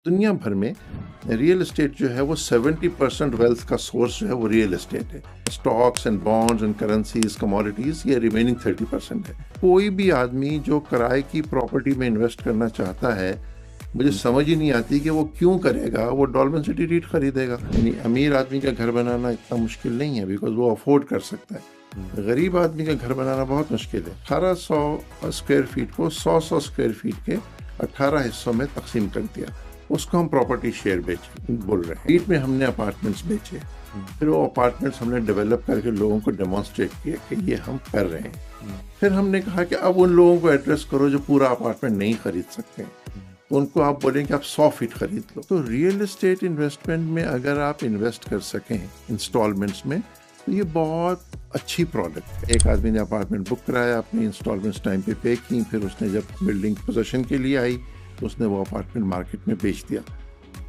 दुनिया भर में रियल एस्टेट जो है वो 70% वेल्थ का सोर्स जो है वो रियल एस्टेट है। Stocks and bonds and currencies, commodities, ये रिमेनिंग 30% है। कोई भी आदमी जो किराए की प्रॉपर्टी में इन्वेस्ट करना चाहता है, मुझे समझ ही नहीं आती कि वो क्यों करेगा। वो डॉल्मेन सिटी रीट खरीदेगा। यानी अमीर आदमी का घर बनाना इतना मुश्किल नहीं है, बिकॉज वो अफोर्ड कर सकता है। गरीब आदमी का घर बनाना बहुत मुश्किल है। 1800 स्क्वायर फीट को 100 स्क्वायर फीट के 18 हिस्सों में तकसीम कर दिया। उसको हम प्रॉपर्टी शेयर बेचे बोल रहे हैं। रीट में हमने अपार्टमेंट्स बेचे, फिर वो अपार्टमेंट्स हमने डेवलप करके लोगों को डेमोन्स्ट्रेट किया कि ये हम कर रहे हैं। फिर हमने कहा कि अब उन लोगों को एड्रेस करो जो पूरा अपार्टमेंट नहीं खरीद सकते, तो उनको आप बोलें कि आप 100 फीट खरीद लो। तो रियल एस्टेट इन्वेस्टमेंट में अगर आप इन्वेस्ट कर सकें इंस्टॉलमेंट्स में, तो ये बहुत अच्छी प्रोडक्ट है। एक आदमी ने अपार्टमेंट बुक कराया, अपनी इंस्टॉलमेंट्स टाइम पे की, फिर उसने जब बिल्डिंग पोजीशन के लिए आई तो उसने वो अपार्टमेंट मार्केट में बेच दिया,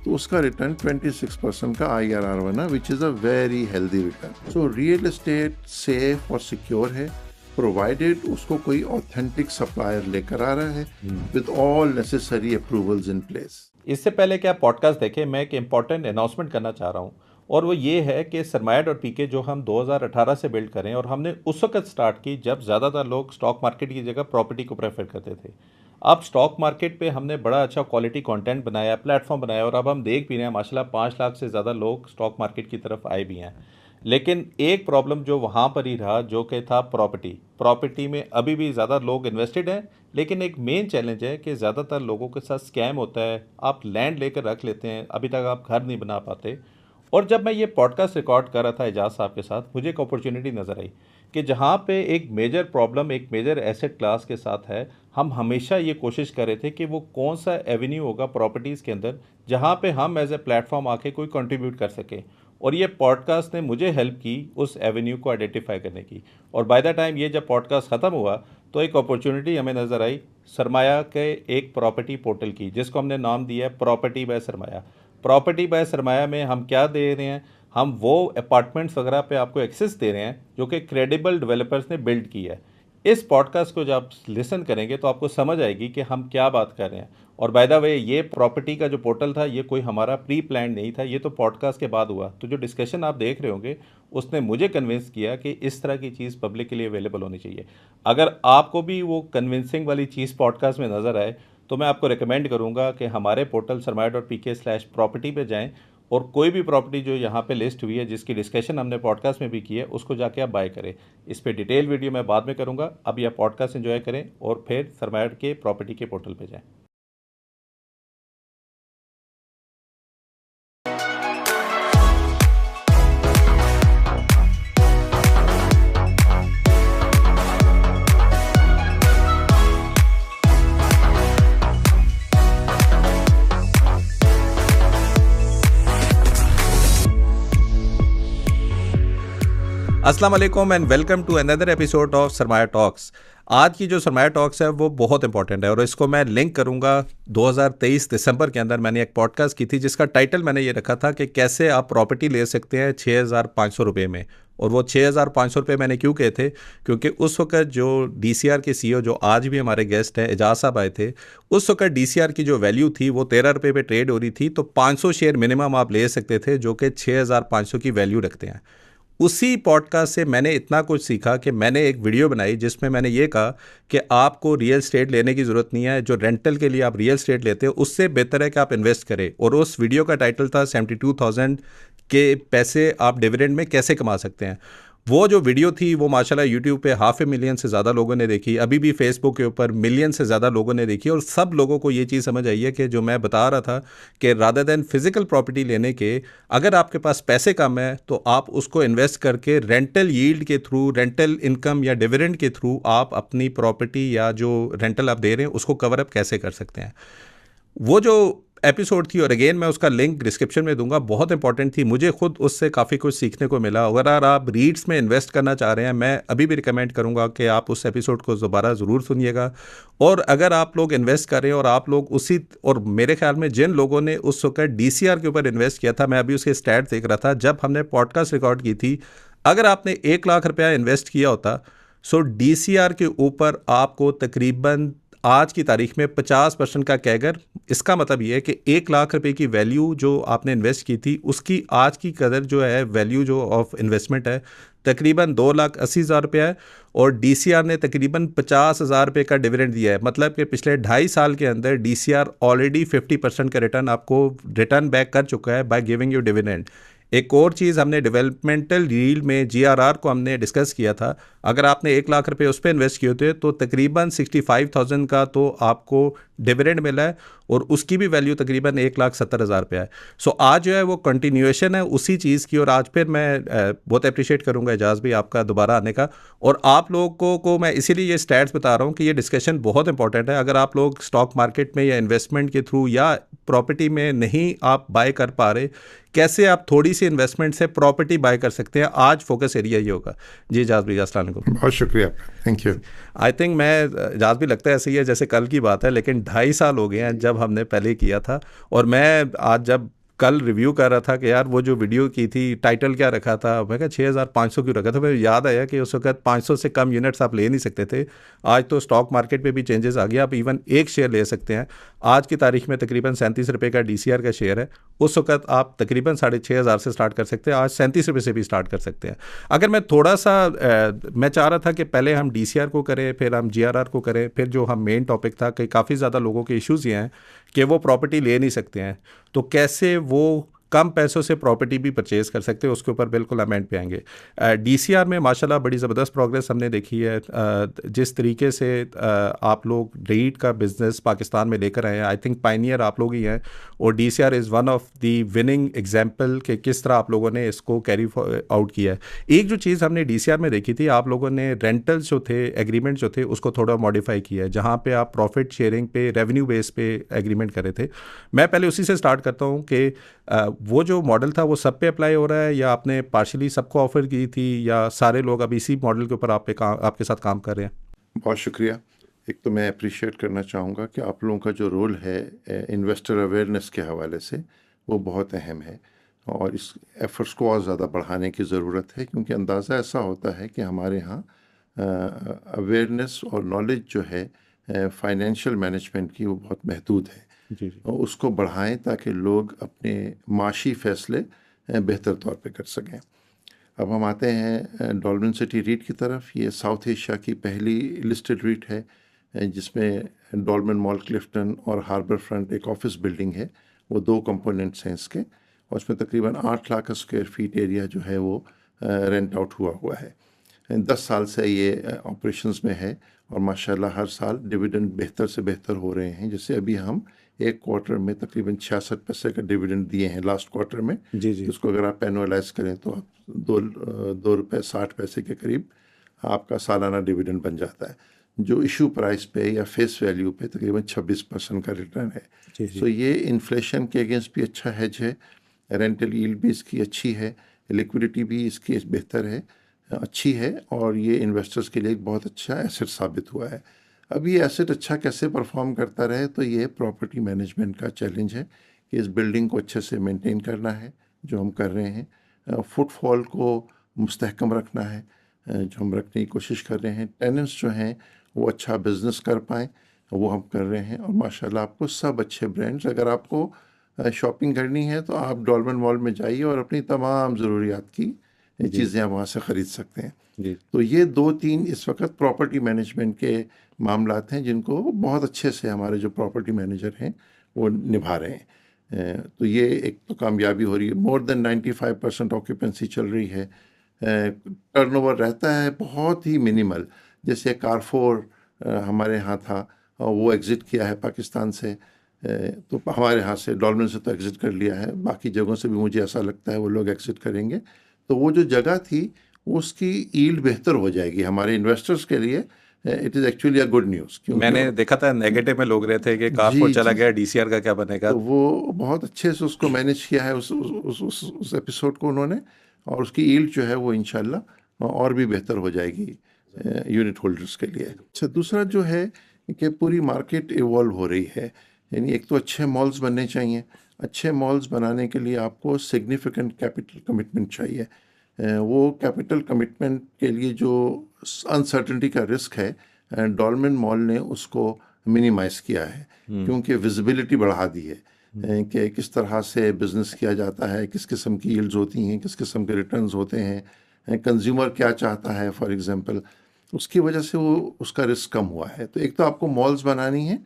तो उसका रिटर्न 26% का IRR बना, which is a very healthy return. So real estate safe और सिक्योर है, प्रोवाइडेड उसको कोई ऑथेंटिक सप्लायर लेकर आ रहा है with all necessary approvals in place. इससे पहले कि आप पॉडकास्ट देखें, मैं एक इम्पॉर्टेंट अनाउंसमेंट करना चाह रहा हूँ, और वो ये है कि सरमाया.pk जो हम 2018 से बिल्ड करें, और हमने उस वक्त स्टार्ट की जब ज़्यादातर लोग स्टॉक मार्केट की जगह प्रॉपर्टी को प्रेफर करते थे। अब स्टॉक मार्केट पे हमने बड़ा अच्छा क्वालिटी कंटेंट बनाया, प्लेटफॉर्म बनाया, और अब हम देख भी रहे हैं माशाल्लाह 5 लाख से ज़्यादा लोग स्टॉक मार्केट की तरफ आए भी हैं। लेकिन एक प्रॉब्लम जो वहाँ पर ही रहा, जो कि था प्रॉपर्टी में अभी भी ज़्यादा लोग इन्वेस्टेड हैं, लेकिन एक मेन चैलेंज है कि ज़्यादातर लोगों के साथ स्कैम होता है। आप लैंड लेकर रख लेते हैं, अभी तक आप घर नहीं बना पाते। और जब मैं ये पॉडकास्ट रिकॉर्ड कर रहा था एजाज साहब के साथ, मुझे एक अपॉर्चुनिटी नज़र आई कि जहाँ पे एक मेजर प्रॉब्लम एक मेजर एसेट क्लास के साथ है, हम हमेशा ये कोशिश कर रहे थे कि वो कौन सा एवेन्यू होगा प्रॉपर्टीज़ के अंदर जहाँ पे हम एज ए प्लेटफॉर्म आके कोई कंट्रीब्यूट कर सकें। और ये पॉडकास्ट ने मुझे हेल्प की उस एवेन्यू को आइडेंटिफाई करने की। और बाय द टाइम ये जब पॉडकास्ट ख़त्म हुआ तो एक अपॉर्चुनिटी हमें नज़र आई सरमाया के एक प्रॉपर्टी पोर्टल की, जिसको हमने नाम दिया है प्रॉपर्टी बाय सरमाया। प्रॉपर्टी बाय सरमाया में हम क्या दे रहे हैं, हम वो अपार्टमेंट्स वगैरह पे आपको एक्सेस दे रहे हैं जो कि क्रेडिबल डेवलपर्स ने बिल्ड की है। इस पॉडकास्ट को जब आप लिसन करेंगे तो आपको समझ आएगी कि हम क्या बात कर रहे हैं। और बाय द वे, ये प्रॉपर्टी का जो पोर्टल था, ये कोई हमारा प्री प्लान नहीं था, ये तो पॉडकास्ट के बाद हुआ। तो जो डिस्कशन आप देख रहे होंगे उसने मुझे कन्विंस किया कि इस तरह की चीज़ पब्लिक के लिए अवेलेबल होनी चाहिए। अगर आपको भी वो कन्विंसिंग वाली चीज़ पॉडकास्ट में नज़र आए तो मैं आपको रिकमेंड करूंगा कि हमारे पोर्टल सरमाया.pk/प्रॉपर्टी पे जाएं, और कोई भी प्रॉपर्टी जो यहाँ पे लिस्ट हुई है, जिसकी डिस्कशन हमने पॉडकास्ट में भी की है, उसको जाके आप बाय करें। इस पे डिटेल वीडियो मैं बाद में करूँगा। अब यह पॉडकास्ट एंजॉय करें और फिर सरमाया के प्रॉपर्टी के पोर्टल पे जाएं। अस्सलाम वालेकुम and welcome to another episode of Sarmaya talks. आज की जो सरमाया टॉक्स है वो बहुत इंपॉर्टेंट है, और इसको मैं लिंक करूंगा 2023 दिसंबर के अंदर मैंने एक पॉडकास्ट की थी जिसका टाइटल मैंने ये रखा था कि कैसे आप प्रॉपर्टी ले सकते हैं 6,500 रुपये में। और वो 6,500 रुपये मैंने क्यों कहे थे, क्योंकि उस वक्त जो DCR के CEO जो आज भी हमारे गेस्ट हैं एजाज साहब आए थे, उस वक्त DCR की जो वैल्यू थी वो 13 रुपये पे ट्रेड हो रही थी। तो 500 शेयर मिनिमम आप ले सकते थे, जो कि 6,500 की वैल्यू रखते हैं। उसी पॉडकास्ट से मैंने इतना कुछ सीखा कि मैंने एक वीडियो बनाई जिसमें मैंने ये कहा कि आपको रियल स्टेट लेने की ज़रूरत नहीं है। जो रेंटल के लिए आप रियल स्टेट लेते हो उससे बेहतर है कि आप इन्वेस्ट करें। और उस वीडियो का टाइटल था 72,000 के पैसे आप डिविडेंड में कैसे कमा सकते हैं। वो जो वीडियो थी वो माशाल्लाह यूट्यूब पे 500,000 से ज़्यादा लोगों ने देखी, अभी भी फेसबुक के ऊपर मिलियन से ज़्यादा लोगों ने देखी। और सब लोगों को ये चीज़ समझ आई है कि जो मैं बता रहा था कि रादर दैन फिजिकल प्रॉपर्टी लेने के, अगर आपके पास पैसे कम है तो आप उसको इन्वेस्ट करके रेंटल यील्ड के थ्रू, रेंटल इनकम या डिविडेंड के थ्रू आप अपनी प्रॉपर्टी या जो रेंटल आप दे रहे हैं उसको कवर अप कैसे कर सकते हैं। वो जो एपिसोड थी, और अगेन मैं उसका लिंक डिस्क्रिप्शन में दूंगा, बहुत इंपॉर्टेंट थी। मुझे खुद उससे काफ़ी कुछ सीखने को मिला। अगर आप रीट्स में इन्वेस्ट करना चाह रहे हैं, मैं अभी भी रिकमेंड करूंगा कि आप उस एपिसोड को दोबारा ज़रूर सुनिएगा। और अगर आप लोग इन्वेस्ट करें और आप लोग उसी, और मेरे ख्याल में जिन लोगों ने उस वक्त DCR के ऊपर इन्वेस्ट किया था, मैं अभी उसके स्टैट देख रहा था जब हमने पॉडकास्ट रिकॉर्ड की थी, अगर आपने 1 लाख रुपया इन्वेस्ट किया होता, सो DCR के ऊपर आपको तकरीबन आज की तारीख में 50% का कैगर, इसका मतलब ये है कि 1 लाख रुपए की वैल्यू जो आपने इन्वेस्ट की थी उसकी आज की कदर जो है, वैल्यू जो ऑफ इन्वेस्टमेंट है, तकरीबन 2,80,000 रुपया है। और डीसीआर ने तकरीबन 50,000 रुपये का डिविडेंड दिया है। मतलब कि पिछले 2.5 साल के अंदर डीसीआर ऑलरेडी 50% का रिटर्न आपको रिटर्न बैक कर चुका है बाय गिविंग यू डिविडेंड। एक और चीज़ हमने डेवलपमेंटल यील्ड में जीआरआर को हमने डिस्कस किया था। अगर आपने 1 लाख रुपए उस पर इन्वेस्ट किए होते तो तकरीबन 65,000 का तो आपको डिविडेंड मिला है, और उसकी भी वैल्यू तकरीबन 1,70,000 रुपया है। सो आज जो है वो कंटिन्यूएशन है उसी चीज़ की। और आज फिर मैं बहुत अप्रिशिएट करूंगा एजाज भी आपका दोबारा आने का। और आप लोगों को मैं इसीलिए ये स्टैट्स बता रहा हूँ कि ये डिस्कशन बहुत इंपॉर्टेंट है। अगर आप लोग स्टॉक मार्केट में या इन्वेस्टमेंट के थ्रू या प्रॉपर्टी में नहीं आप बाय कर पा रहे, कैसे आप थोड़ी सी इन्वेस्टमेंट से प्रॉपर्टी बाय कर सकते हैं, आज फोकस एरिया ये होगा। जी एजाज भाई, अस्सलाम वालेकुम। बहुत शुक्रिया, थैंक यू। आई थिंक मैं एजाज भी लगता है ऐसे ही है जैसे कल की बात है, लेकिन 2.5 साल हो गए हैं जब हमने पहले किया था। और मैं आज जब कल रिव्यू कर रहा था कि यार वो जो वीडियो की थी टाइटल क्या रखा था, मैं कहा 6,500 क्यों रखा था। मुझे याद आया कि उस वक्त 500 से कम यूनिट्स आप ले नहीं सकते थे। आज तो स्टॉक मार्केट पे भी चेंजेस आ गया, आप इवन एक शेयर ले सकते हैं। आज की तारीख में तकरीबन 37 रुपये का डीसीआर का शेयर है। उस वक्त आप तकरीबन 6,500 से स्टार्ट कर सकते हैं, आज 37 रुपये से भी स्टार्ट कर सकते हैं। अगर मैं थोड़ा सा मैं चाह रहा था कि पहले हम डीसीआर को करें, फिर हम जीआरआर को करें, फिर जो हम मेन टॉपिक था कि काफ़ी ज़्यादा लोगों के इश्यूज़ ये हैं कि वो प्रॉपर्टी ले नहीं सकते हैं, तो कैसे वो कम पैसों से प्रॉपर्टी भी परचेज़ कर सकते हैं, उसके ऊपर बिल्कुल हम एंड पे आएंगे। डीसीआर में माशाल्लाह बड़ी ज़बरदस्त प्रोग्रेस हमने देखी है। जिस तरीके से आप लोग रीट का बिज़नेस पाकिस्तान में लेकर आए हैं, आई थिंक पायनियर आप लोग ही हैं। और DCR is one of the winning example कि किस तरह आप लोगों ने इसको कैरी आउट किया है। एक जो चीज़ हमने डीसीआर में देखी थी, आप लोगों ने रेंटल्स जो थे, एग्रीमेंट जो थे, उसको थोड़ा मॉडिफाई किया है, जहाँ पे आप प्रॉफिट शेयरिंग पे, रेवेन्यू बेस पे एग्रीमेंट कर रहे थे। मैं पहले उसी से स्टार्ट करता हूँ कि वो जो मॉडल था वो सब पे अप्लाई हो रहा है, या आपने पार्शली सबको ऑफर की थी, या सारे लोग अब इसी मॉडल के ऊपर आपके साथ काम कर रहे हैं? बहुत शुक्रिया। एक तो मैं अप्रिशिएट करना चाहूँगा कि आप लोगों का जो रोल है इन्वेस्टर अवेयरनेस के हवाले से वो बहुत अहम है, और इस एफर्ट्स को और ज़्यादा बढ़ाने की ज़रूरत है, क्योंकि अंदाज़ा ऐसा होता है कि हमारे यहाँ अवेयरनेस और नॉलेज जो है फाइनेंशियल मैनेजमेंट की वो बहुत महदूद है। जी जी। और उसको बढ़ाएं ताकि लोग अपने माशी फ़ैसले बेहतर तौर पे कर सकें। अब हम आते हैं डॉल्मेन सिटी रीट की तरफ। ये साउथ एशिया की पहली लिस्टेड रीट है जिसमें डॉल्मेन मॉल क्लिफ्टन और हार्बर फ्रंट एक ऑफिस बिल्डिंग है, वो दो कंपोनेंट्स हैं इसके, और उसमें तकरीबन 8 लाख स्क्वायर फीट एरिया जो है वो रेंट आउट हुआ है। 10 साल से ये ऑपरेशंस में है, और माशाल्लाह हर साल डिविडेंड बेहतर से बेहतर हो रहे हैं। जैसे अभी हम एक क्वार्टर में तकरीबन 66 पैसे का डिविडेंड दिए हैं लास्ट क्वार्टर में। जी जी। उसको अगर आप एनुअलाइज करें तो आप 2 रुपये 60 पैसे के करीब आपका सालाना डिविडेंड बन जाता है, जो इशू प्राइस पे या फेस वैल्यू पे तकरीबन 26% का रिटर्न है। जी जी। सो ये इन्फ्लेशन के अगेंस्ट भी अच्छा हेज है, रेंटल यील्ड भी इसकी अच्छी है, लिक्विडिटी भी इसकी बेहतर है, अच्छी है, और ये इन्वेस्टर्स के लिए एक बहुत अच्छा एसेट साबित हुआ है। अब ये एसेट अच्छा कैसे परफॉर्म करता रहे, तो ये प्रॉपर्टी मैनेजमेंट का चैलेंज है कि इस बिल्डिंग को अच्छे से मेंटेन करना है, जो हम कर रहे हैं। फुटफॉल को मुस्तहकम रखना है, जो हम रखने की कोशिश कर रहे हैं। टेनेंट्स जो हैं वो अच्छा बिजनेस कर पाएँ, वो हम कर रहे हैं। और माशाल्लाह आपको सब अच्छे ब्रांड्स, अगर आपको शॉपिंग करनी है तो आप डॉल्मेन मॉल में जाइए और अपनी तमाम ज़रूरियात की चीज़ें आप वहाँ से ख़रीद सकते हैं। जी। तो ये 2-3 इस वक्त प्रॉपर्टी मैनेजमेंट के मामलात हैं जिनको बहुत अच्छे से हमारे जो प्रॉपर्टी मैनेजर हैं वो निभा रहे हैं। तो ये एक तो कामयाबी हो रही है। मोर देन 95% ऑक्यूपेंसी चल रही है। टर्नओवर रहता है बहुत ही मिनिमल। जैसे कारफोर हमारे यहाँ था, वो एग्ज़िट किया है पाकिस्तान से, तो हमारे यहाँ से डॉल्मेन से तो एग्ज़िट कर लिया है, बाकी जगहों से भी मुझे ऐसा लगता है वो लोग एग्ज़िट करेंगे। तो वो जो जगह थी उसकी यील्ड बेहतर हो जाएगी हमारे इन्वेस्टर्स के लिए। It is actually a good news. मैंने देखा था नेगेटिव में लोग रहे थे कि कारफोर चला गया, डीसीआर का क्या बनेगा। तो वो बहुत अच्छे से उसको मैनेज किया है उस एपिसोड को उन्होंने, और उसकी यील्ड जो है वो इंशाल्लाह और भी बेहतर हो जाएगी यूनिट होल्डर्स के लिए। अच्छा, दूसरा जो है कि पूरी मार्केट इवॉल्व हो रही है, यानी एक तो अच्छे मॉल्स बनने चाहिए। अच्छे मॉल्स बनाने के लिए आपको सिग्निफिकेंट कैपिटल कमिटमेंट चाहिए। वो कैपिटल कमिटमेंट के लिए जो अनसर्टेनिटी का रिस्क है, डॉल्मेन मॉल ने उसको मिनिमाइज किया है, क्योंकि विजिबिलिटी बढ़ा दी है कि किस तरह से बिजनेस किया जाता है, किस किस्म की यील्ड्स होती हैं, किस किस्म के रिटर्न्स होते हैं, कंज्यूमर क्या चाहता है फॉर एग्जांपल। उसकी वजह से वो उसका रिस्क कम हुआ है। तो एक तो आपको मॉल्स बनानी है,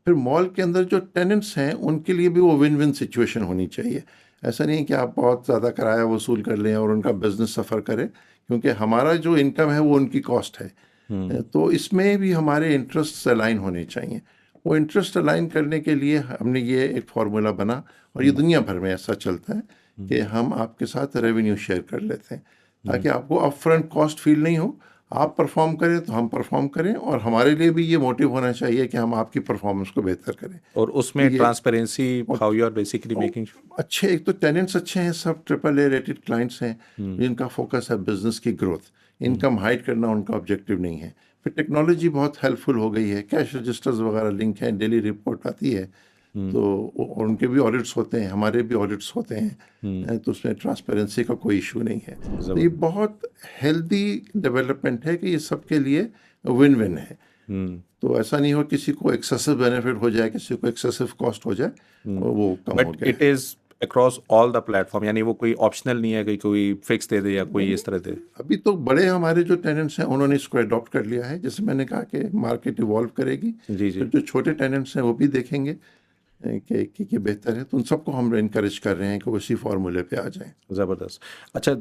फिर मॉल के अंदर जो टेनेंट्स हैं उनके लिए भी वो विन विन सिचुएशन होनी चाहिए। ऐसा नहीं कि आप बहुत ज़्यादा किराया वसूल कर लें और उनका बिजनेस सफ़र करे, क्योंकि हमारा जो इनकम है वो उनकी कॉस्ट है। तो इसमें भी हमारे इंटरेस्ट अलाइन होने चाहिए। वो इंटरेस्ट अलाइन करने के लिए हमने ये एक फार्मूला बना, और ये दुनिया भर में ऐसा चलता है कि हम आपके साथ रेवेन्यू शेयर कर लेते हैं, ताकि आपको अप फ्रंट कॉस्ट फील नहीं हो। आप परफॉर्म करें तो हम परफॉर्म करें, और हमारे लिए भी ये मोटिव होना चाहिए कि हम आपकी परफॉर्मेंस को बेहतर करें। और उसमें transparency, how you are basically making. अच्छे, एक तो टेनेंट्स अच्छे हैं, सब AAA रेटेड क्लाइंट्स हैं जिनका फोकस है बिजनेस की ग्रोथ, इनकम हाइड करना उनका ऑब्जेक्टिव नहीं है। फिर टेक्नोलॉजी बहुत हेल्पफुल हो गई है, कैश रजिस्टर्स वगैरह लिंक है, डेली रिपोर्ट आती है, तो और उनके भी ऑडिट्स होते हैं, हमारे भी ऑडिट्स होते हैं, तो उसमें ट्रांसपेरेंसी का कोई इशू नहीं है। तो ये बहुत हेल्दी डेवलपमेंट है कि ये सबके लिए विन विन है। तो ऐसा नहीं हो किसी को एक्सेसिव बेनिफिट हो जाए, किसी को एक्सेसिव कॉस्ट हो जाए, वो कम हो बट गया। It is across all the platform, यानी वो कोई ऑप्शनल नहीं है कि कोई फिक्स दे दे या कोई इस तरह दे। अभी तो बड़े हमारे जो टेनेंट्स हैं उन्होंने इसको अडॉप्ट कर लिया है। जैसे मैंने कहा कि मार्केट इवॉल्व करेगी, जी जी। तो जो छोटे टेनेंट्स हैं वो भी देखेंगे कि बेहतर है, तो उन सबको हम इनकरेज कर रहे हैं कि उसी फार्मूले पे आ जाएं। ज़बरदस्त। अच्छा,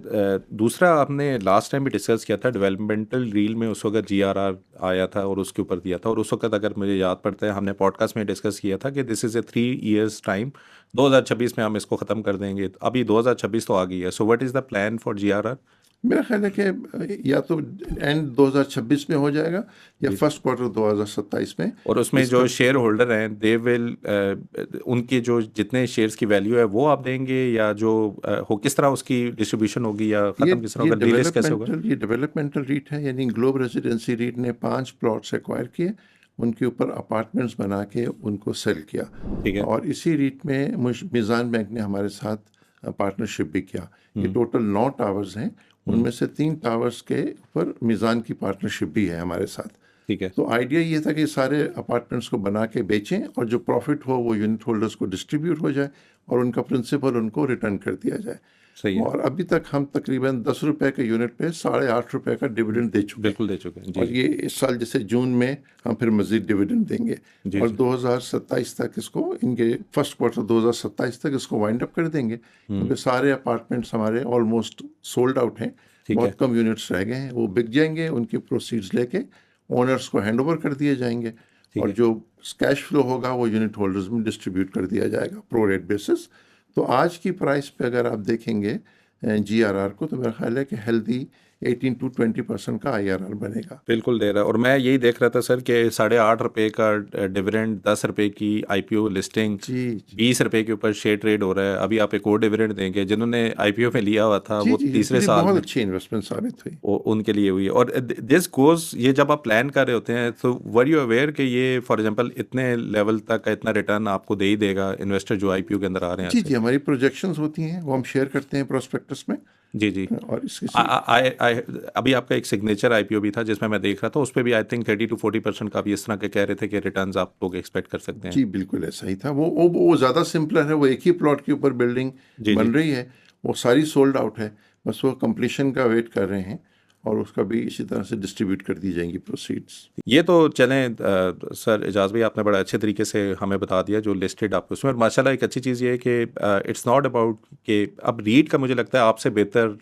दूसरा आपने लास्ट टाइम भी डिस्कस किया था डेवलपमेंटल रील में, उस वक्त GRR आया था और उसके ऊपर दिया था, और उस वक्त अगर मुझे याद पड़ता है हमने पॉडकास्ट में डिस्कस किया था कि this is a 3 years time, 2026 में हम इसको ख़त्म कर देंगे। अभी 2026 तो आ गई है, so what is the plan for GRR? मेरा ख्याल है कि या तो एंड 2026 में हो जाएगा या फर्स्ट क्वार्टर 2027 में। और उसमें जो शेयर होल्डर हैं दे विल, उनके जो जितने शेयर्स की वैल्यू है वो आप देंगे, या जो हो किस तरह उसकी डिस्ट्रीब्यूशन होगी, या ये ख़त्म किस तरह होगा, डीलिस्ट कैसे होगा? ये डेवलपमेंटल रीट है, यानी ग्लोब रेजिडेंसी रीट ने 5 प्लॉट्स एक्वायर किए, उनके ऊपर अपार्टमेंट्स बना के उनको सेल किया। ठीक है। और इसी रीट में मिज़ान बैंक ने हमारे साथ पार्टनरशिप भी किया। ये टोटल 9 टावर्स हैं, उनमें से 3 टावर्स के ऊपर मिज़ान की पार्टनरशिप भी है हमारे साथ। ठीक है। तो आइडिया ये था कि सारे अपार्टमेंट्स को बना के बेचें, और जो प्रॉफिट हो वो यूनिट होल्डर्स को डिस्ट्रीब्यूट हो जाए, और उनका प्रिंसिपल उनको रिटर्न कर दिया जाए। सही है। और अभी तक हम तकरीबन 10 रुपए के यूनिट पे 8.5 रुपए का डिविडेंड दे चुके हैं। बिल्कुल दे चुके हैं जी। और ये इस साल जैसे जून में हम फिर मजीद डिविडेंड देंगे, जी, और जी। 2027 तक इसको, इनके फर्स्ट क्वार्टर 2027 तक इसको वाइंड अप कर देंगे, क्योंकि सारे अपार्टमेंट्स हमारे ऑलमोस्ट सोल्ड आउट हैं। ठीक बहुत है। कम यूनिट्स रह गए हैं, वो बिक जाएंगे, उनके प्रोसीड्स लेके ओनर्स को हैंड ओवर कर दिए जाएंगे, ठीक और है। जो कैश फ्लो होगा वो यूनिट होल्डर्स में डिस्ट्रीब्यूट कर दिया जाएगा प्रो रेट बेसिस। तो आज की प्राइस पे अगर आप देखेंगे GRR को, तो मेरा ख्याल है कि हेल्दी 18 to 20% का IRR बनेगा। बिल्कुल दे रहा है। और मैं यही देख रहा था सर कि 8.5 रुपये का डिविडेंड, 10 रुपये की IPO लिस्टिंग, जी 20 रुपये के ऊपर शेयर ट्रेड हो रहा है। अभी आप एक और डिविडेंड देंगे, जिन्होंने IPO में लिया हुआ था जी वो जी, तीसरे इनके लिए साल बहुत में अच्छी इन्वेस्टमेंट साबित हुई। वो उनके लिए हुई है। और दिस गोज, ये जब आप प्लान कर रहे होते हैं तो वर यू अवेयर कि ये फॉर एग्जांपल इतने लेवल तक का इतना रिटर्न आपको दे ही देगा इन्वेस्टर जो IPO के अंदर आ रहे हैं जी आज जी, हमारी प्रोजेक्शंस होती हैं, वो हम शेयर करते हैं प्रोस्पेक्टस में। से? जी जी। और इसकी अभी आपका एक सिग्नेचर IPO भी था जिसमें मैं देख रहा था, उस पर भी आई थिंक 30 to 40% का भी इस तरह के कह रहे थे कि रिटर्न्स आप लोग एक्सपेक्ट कर सकते हैं। जी बिल्कुल ऐसा ही था। वो ज़्यादा सिंपलर है, वो एक ही प्लॉट के ऊपर बिल्डिंग जी जी। बन रही है, वो सारी सोल्ड आउट है, बस वो कंप्लीशन का वेट कर रहे हैं, और उसका भी इसी तरह से डिस्ट्रीब्यूट कर दी जाएंगी प्रोसीड्स। ये तो चलें, सर एजाज भाई आपने बड़ा अच्छे तरीके से हमें बता दिया जो लिस्टेड आपको उसमें। और माशाल्लाह एक अच्छी चीज़ ये है कि इट्स नॉट अबाउट कि अब रीड का मुझे लगता है आपसे बेहतर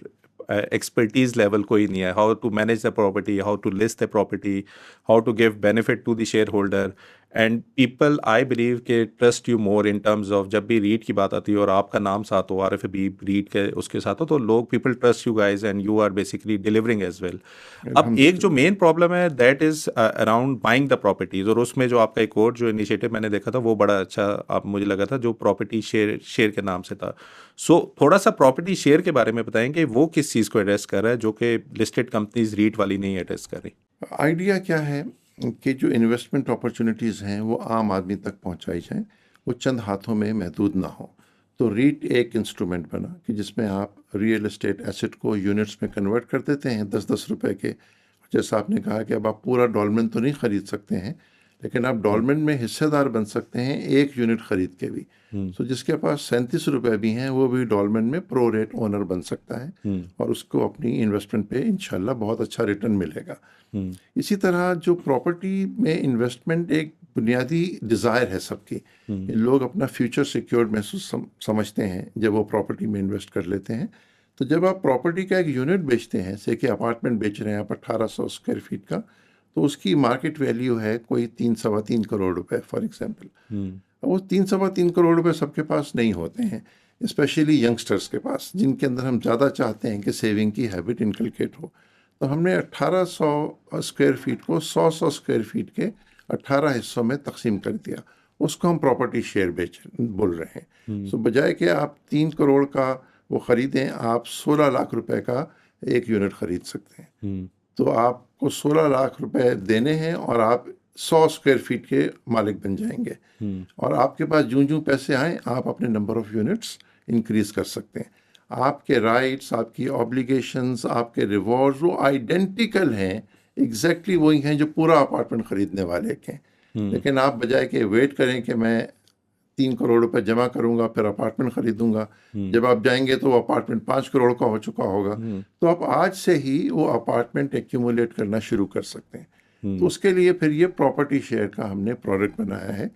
एक्सपर्टीज लेवल कोई नहीं है, how to manage the property, how to list the property, how to give benefit to the shareholder, and people I believe के trust you more in terms of, जब भी रीड की बात आती है और आपका नाम साथ हो, RFB रीड के उसके साथ हो, तो लोग people trust you guys and you are basically delivering as well. अब एक जो मेन प्रॉब्लम है that is around buying the properties, और उसमें जो आपका एक और जो इनिशिएटिव मैंने देखा था वो बड़ा अच्छा आप मुझे लगा था, जो प्रॉपर्टी शेयर के नाम से था। सो थोड़ा सा प्रॉपर्टी शेयर के बारे में बताएंगे, वो किस चीज़ को एड्रेस कर रहा है जो कि लिस्टेड कंपनीज रीड वाली नहीं एड्रेस कर रही? आइडिया क्या है कि जो इन्वेस्टमेंट अपॉर्चुनिटीज़ हैं वो आम आदमी तक पहुंचाई जाएं, वो चंद हाथों में महदूद ना हो। तो रीट एक इंस्ट्रूमेंट बना कि जिसमें आप रियल एस्टेट एसेट को यूनिट्स में कन्वर्ट कर देते हैं 10-10 रुपए के। जैसा आपने कहा कि अब आप पूरा डॉलमेन तो नहीं ख़रीद सकते हैं, लेकिन आप डोलमेंट में हिस्सेदार बन सकते हैं एक यूनिट खरीद के भी। तो जिसके पास 37 रुपये भी हैं वो भी डोलमेंट में प्रो रेट ओनर बन सकता है और उसको अपनी इन्वेस्टमेंट पे इंशाल्लाह बहुत अच्छा रिटर्न मिलेगा। इसी तरह जो प्रॉपर्टी में इन्वेस्टमेंट एक बुनियादी डिज़ायर है सबकी, लोग अपना फ्यूचर सिक्योर्ड महसूस समझते हैं जब वो प्रॉपर्टी में इन्वेस्ट कर लेते हैं। तो जब आप प्रॉपर्टी का एक यूनिट बेचते हैं, जैसे कि अपार्टमेंट बेच रहे हैं आप 1800 स्क्वायर फीट का, तो उसकी मार्केट वैल्यू है कोई 3-3.25 करोड़ रुपए फॉर एग्जांपल। वो 3-3.25 करोड़ रुपए सबके पास नहीं होते हैं, स्पेशली यंगस्टर्स के पास, जिनके अंदर हम ज़्यादा चाहते हैं कि सेविंग की हैबिट इनकलकेट हो। तो हमने 1800 स्क्वायर फीट को 100 स्क्वायर फीट के 18 हिस्सों में तकसीम कर दिया। उसको हम प्रॉपर्टी शेयर बोल रहे हैं। सो बजाय कि आप 3 करोड़ का वो ख़रीदें, आप 16 लाख रुपए का एक यूनिट ख़रीद सकते हैं। तो आपको 16 लाख रुपए देने हैं और आप 100 स्क्वायर फीट के मालिक बन जाएंगे। और आपके पास जूं पैसे आए आप अपने नंबर ऑफ़ यूनिट्स इंक्रीज़ कर सकते हैं। आपके राइट्स, आपकी ऑब्लिगेशंस, आपके रिवॉर्ड्स वो आइडेंटिकल हैं, एग्जैक्टली वही हैं जो पूरा अपार्टमेंट ख़रीदने वाले के। लेकिन आप बजाय के वेट करें कि मैं 3 करोड़ रुपए जमा करूंगा फिर अपार्टमेंट खरीदूंगा, जब आप जाएंगे तो वो अपार्टमेंट 5 करोड़ का हो चुका होगा। तो आप आज से ही वो अपार्टमेंट एक्यूमुलेट करना शुरू कर सकते हैं। तो उसके लिए फिर ये प्रॉपर्टी शेयर का हमने प्रोडक्ट बनाया है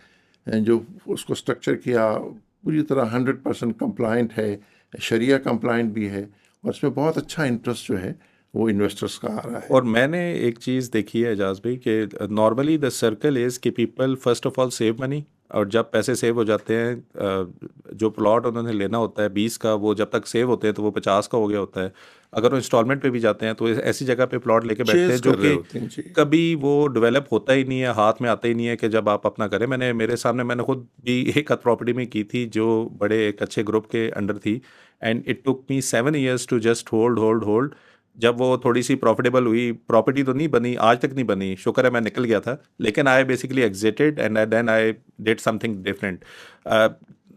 जो उसको स्ट्रक्चर किया, पूरी तरह 100% कंप्लाइंट है, शरिया कंप्लाइंट भी है, और इसमें बहुत अच्छा इंटरेस्ट जो है वो इन्वेस्टर्स का आ रहा है। और मैंने एक चीज़ देखी है एजाज भाई कि नॉर्मली द सर्कल इज़ कि people first of all save money, और जब पैसे सेव हो जाते हैं जो प्लॉट उन्होंने लेना होता है 20 का, वो जब तक सेव होते हैं तो वो 50 का हो गया होता है। अगर वो इंस्टॉलमेंट पे भी जाते हैं तो ऐसी जगह पे प्लॉट लेके बैठते हैं जो कि कभी वो डेवलप होता ही नहीं है, हाथ में आता ही नहीं है कि जब आप अपना करें। मेरे सामने मैंने खुद भी एक प्रॉपर्टी में की थी जो बड़े एक अच्छे ग्रुप के अंडर थी, and it took me 7 years to just hold. जब वो थोड़ी सी प्रॉफिटेबल हुई, प्रॉपर्टी तो नहीं बनी, आज तक नहीं बनी, शुक्र है मैं निकल गया था, लेकिन I basically exited and then I did something different.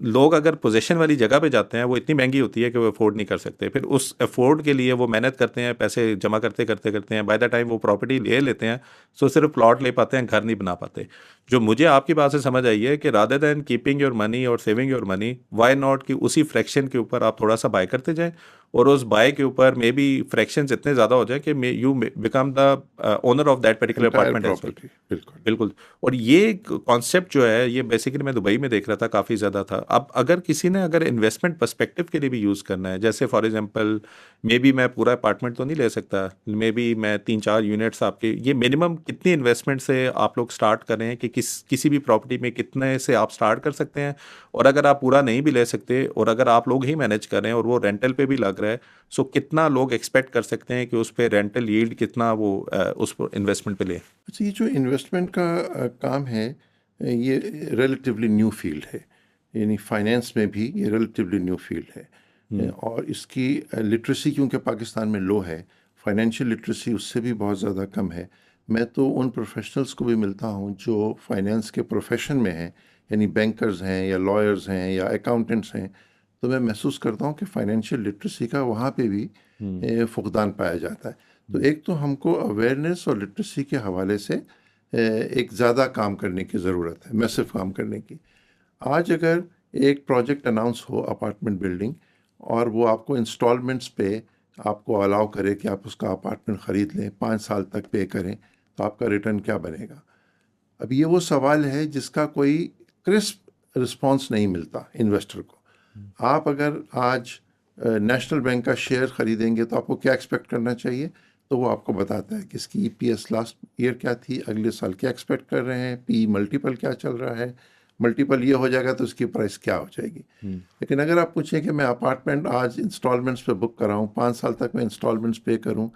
लोग अगर पोजीशन वाली जगह पे जाते हैं वो इतनी महंगी होती है कि वो अफोर्ड नहीं कर सकते, फिर उस अफोर्ड के लिए वो मेहनत करते हैं, पैसे जमा करते हैं, बाय द टाइम वो प्रॉपर्टी ले लेते हैं तो सिर्फ प्लॉट ले पाते हैं, घर नहीं बना पाते। जो मुझे आपकी बात से समझ आई है कि rather than keeping your money और saving your money, why not कि उसी फ्रैक्शन के ऊपर आप थोड़ा सा बाय करते जाएं, और उस बाय के ऊपर मे बी फ्रैक्शंस इतने ज़्यादा हो जाए कि you become the owner of that particular apartment as well. बिल्कुल। और ये कॉन्सेप्ट जो है ये बेसिकली मैं दुबई में देख रहा था, काफ़ी ज़्यादा था। अब अगर किसी ने अगर इन्वेस्टमेंट पर्सपेक्टिव के लिए भी यूज़ करना है, जैसे फॉर एग्जांपल मे बी मैं पूरा अपार्टमेंट तो नहीं ले सकता, मे बी मैं 3-4 यूनिट्स आपके, ये मिनिमम कितनी इन्वेस्टमेंट से आप लोग स्टार्ट कर रहे हैं कि किसी भी प्रॉपर्टी में कितने से आप स्टार्ट कर सकते हैं? और अगर आप पूरा नहीं भी ले सकते और अगर आप लोग ही मैनेज कर रहे हैं और वो रेंटल पे भी लग रहा है, सो कितना लोग एक्सपेक्ट कर सकते हैं कि उस पर रेंटल यील्ड कितना वो उस पर इन्वेस्टमेंट पे ले? अच्छा, ये जो इन्वेस्टमेंट का काम है ये रिलेटिवली न्यू फील्ड है, यानी फाइनेंस में भी ये रिलेटिवली न्यू फील्ड है। और इसकी लिटरेसी क्योंकि पाकिस्तान में लो है, फाइनेंशियल लिटरेसी उससे भी बहुत ज़्यादा कम है। मैं तो उन प्रोफेशनल्स को भी मिलता हूँ जो फाइनेंस के प्रोफेशन में हैं, यानी बैंकर्स हैं या लॉयर्स हैं या अकाउंटेंट्स हैं, तो मैं महसूस करता हूँ कि फाइनेंशियल लिटरेसी का वहाँ पे भी फुकदान पाया जाता है। तो एक तो हमको अवेयरनेस और लिटरेसी के हवाले से एक ज़्यादा काम करने की ज़रूरत है, मैसिव काम करने की। आज अगर एक प्रोजेक्ट अनाउंस हो अपार्टमेंट बिल्डिंग और वो आपको इंस्टॉलमेंट्स पे आपको अलाउ करे कि आप उसका अपार्टमेंट ख़रीद लें, 5 साल तक पे करें, तो आपका रिटर्न क्या बनेगा? अब ये वो सवाल है जिसका कोई क्रिस्प रिस्पॉन्स नहीं मिलता इन्वेस्टर को। आप अगर आज नेशनल बैंक का शेयर ख़रीदेंगे तो आपको क्या एक्सपेक्ट करना चाहिए, तो वो आपको बताता है कि इसकी EPS लास्ट ईयर क्या थी, अगले साल क्या एक्सपेक्ट कर रहे हैं, PE मल्टीपल क्या चल रहा है, मल्टीपल ये हो जाएगा तो इसकी प्राइस क्या हो जाएगी। लेकिन अगर आप पूछें कि मैं अपार्टमेंट आज इंस्टॉलमेंट्स पे बुक कराऊँ, 5 साल तक मैं इंस्टॉलमेंट्स पे करूँ,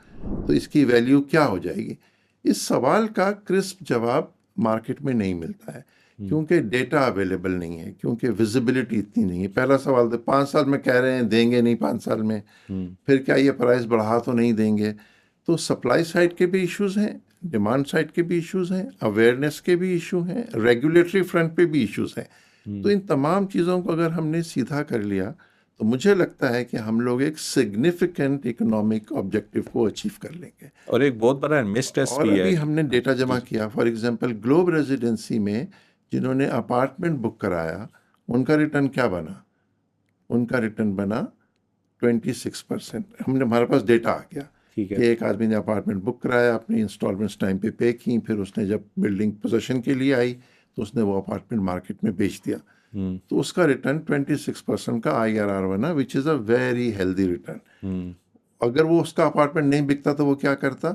तो इसकी वैल्यू क्या हो जाएगी, इस सवाल का क्रिस्प जवाब मार्केट में नहीं मिलता है, क्योंकि डेटा अवेलेबल नहीं है, क्योंकि विजिबिलिटी इतनी नहीं है। पहला सवाल तो 5 साल में कह रहे हैं देंगे नहीं 5 साल में, फिर क्या ये प्राइस बढ़ा तो नहीं देंगे। तो सप्लाई साइड के भी इश्यूज़ हैं, डिमांड साइड के भी इश्यूज़ हैं, अवेयरनेस के भी इशू हैं, रेगुलेटरी फ्रंट पे भी इश्यूज़ हैं। तो इन तमाम चीज़ों को अगर हमने सीधा कर लिया तो मुझे लगता है कि हम लोग एक सिग्निफिकेंट इकोनॉमिक ऑब्जेक्टिव को अचीव कर लेंगे। और एक बहुत बड़ा मिस टेस्ट और भी है अभी हमने डेटा जमा जी किया, फॉर एग्जांपल ग्लोब रेजिडेंसी में जिन्होंने अपार्टमेंट बुक कराया, उनका रिटर्न क्या बना? उनका रिटर्न बना 26%। हमने, हमारे पास डेटा आ गया ठीक कि है। एक आदमी ने अपार्टमेंट बुक कराया, अपनी इंस्टॉलमेंट्स टाइम पे की, फिर उसने जब बिल्डिंग पोजेशन के लिए आई तो उसने वो अपार्टमेंट मार्केट में बेच दिया, हम्म तो उसका रिटर्न 26% का IRR बना, which is a very healthy return. Hmm अगर वो उसका अपार्टमेंट नहीं बिकता तो वो क्या करता?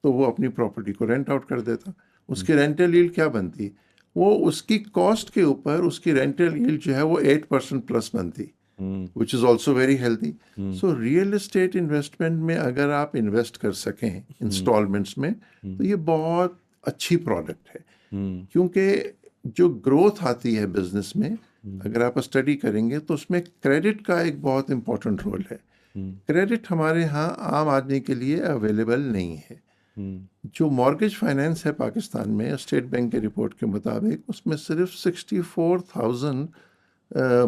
तो वो अपनी प्रॉपर्टी को रेंट आउट कर देता। उसकी रेंटल यील्ड क्या बनती? वो उसकी कॉस्ट के ऊपर उसकी रेंटल यील्ड जो है वो 8% प्लस बनती, hmm which is also very healthy. Hmm so real estate investment में अगर आप इन्वेस्ट कर सकें हम्म इंस्टॉलमेंट्स में, तो ये बहुत अच्छी प्रोडक्ट है। हम्म क्योंकि जो ग्रोथ आती है बिजनेस में, अगर आप स्टडी करेंगे तो उसमें क्रेडिट का एक बहुत इंपॉर्टेंट रोल है। हम्म क्रेडिट हमारे यहाँ आम आदमी के लिए अवेलेबल नहीं है। हम्म जो मॉर्गेज फाइनेंस है पाकिस्तान में, स्टेट बैंक के रिपोर्ट के मुताबिक उसमें सिर्फ 64,000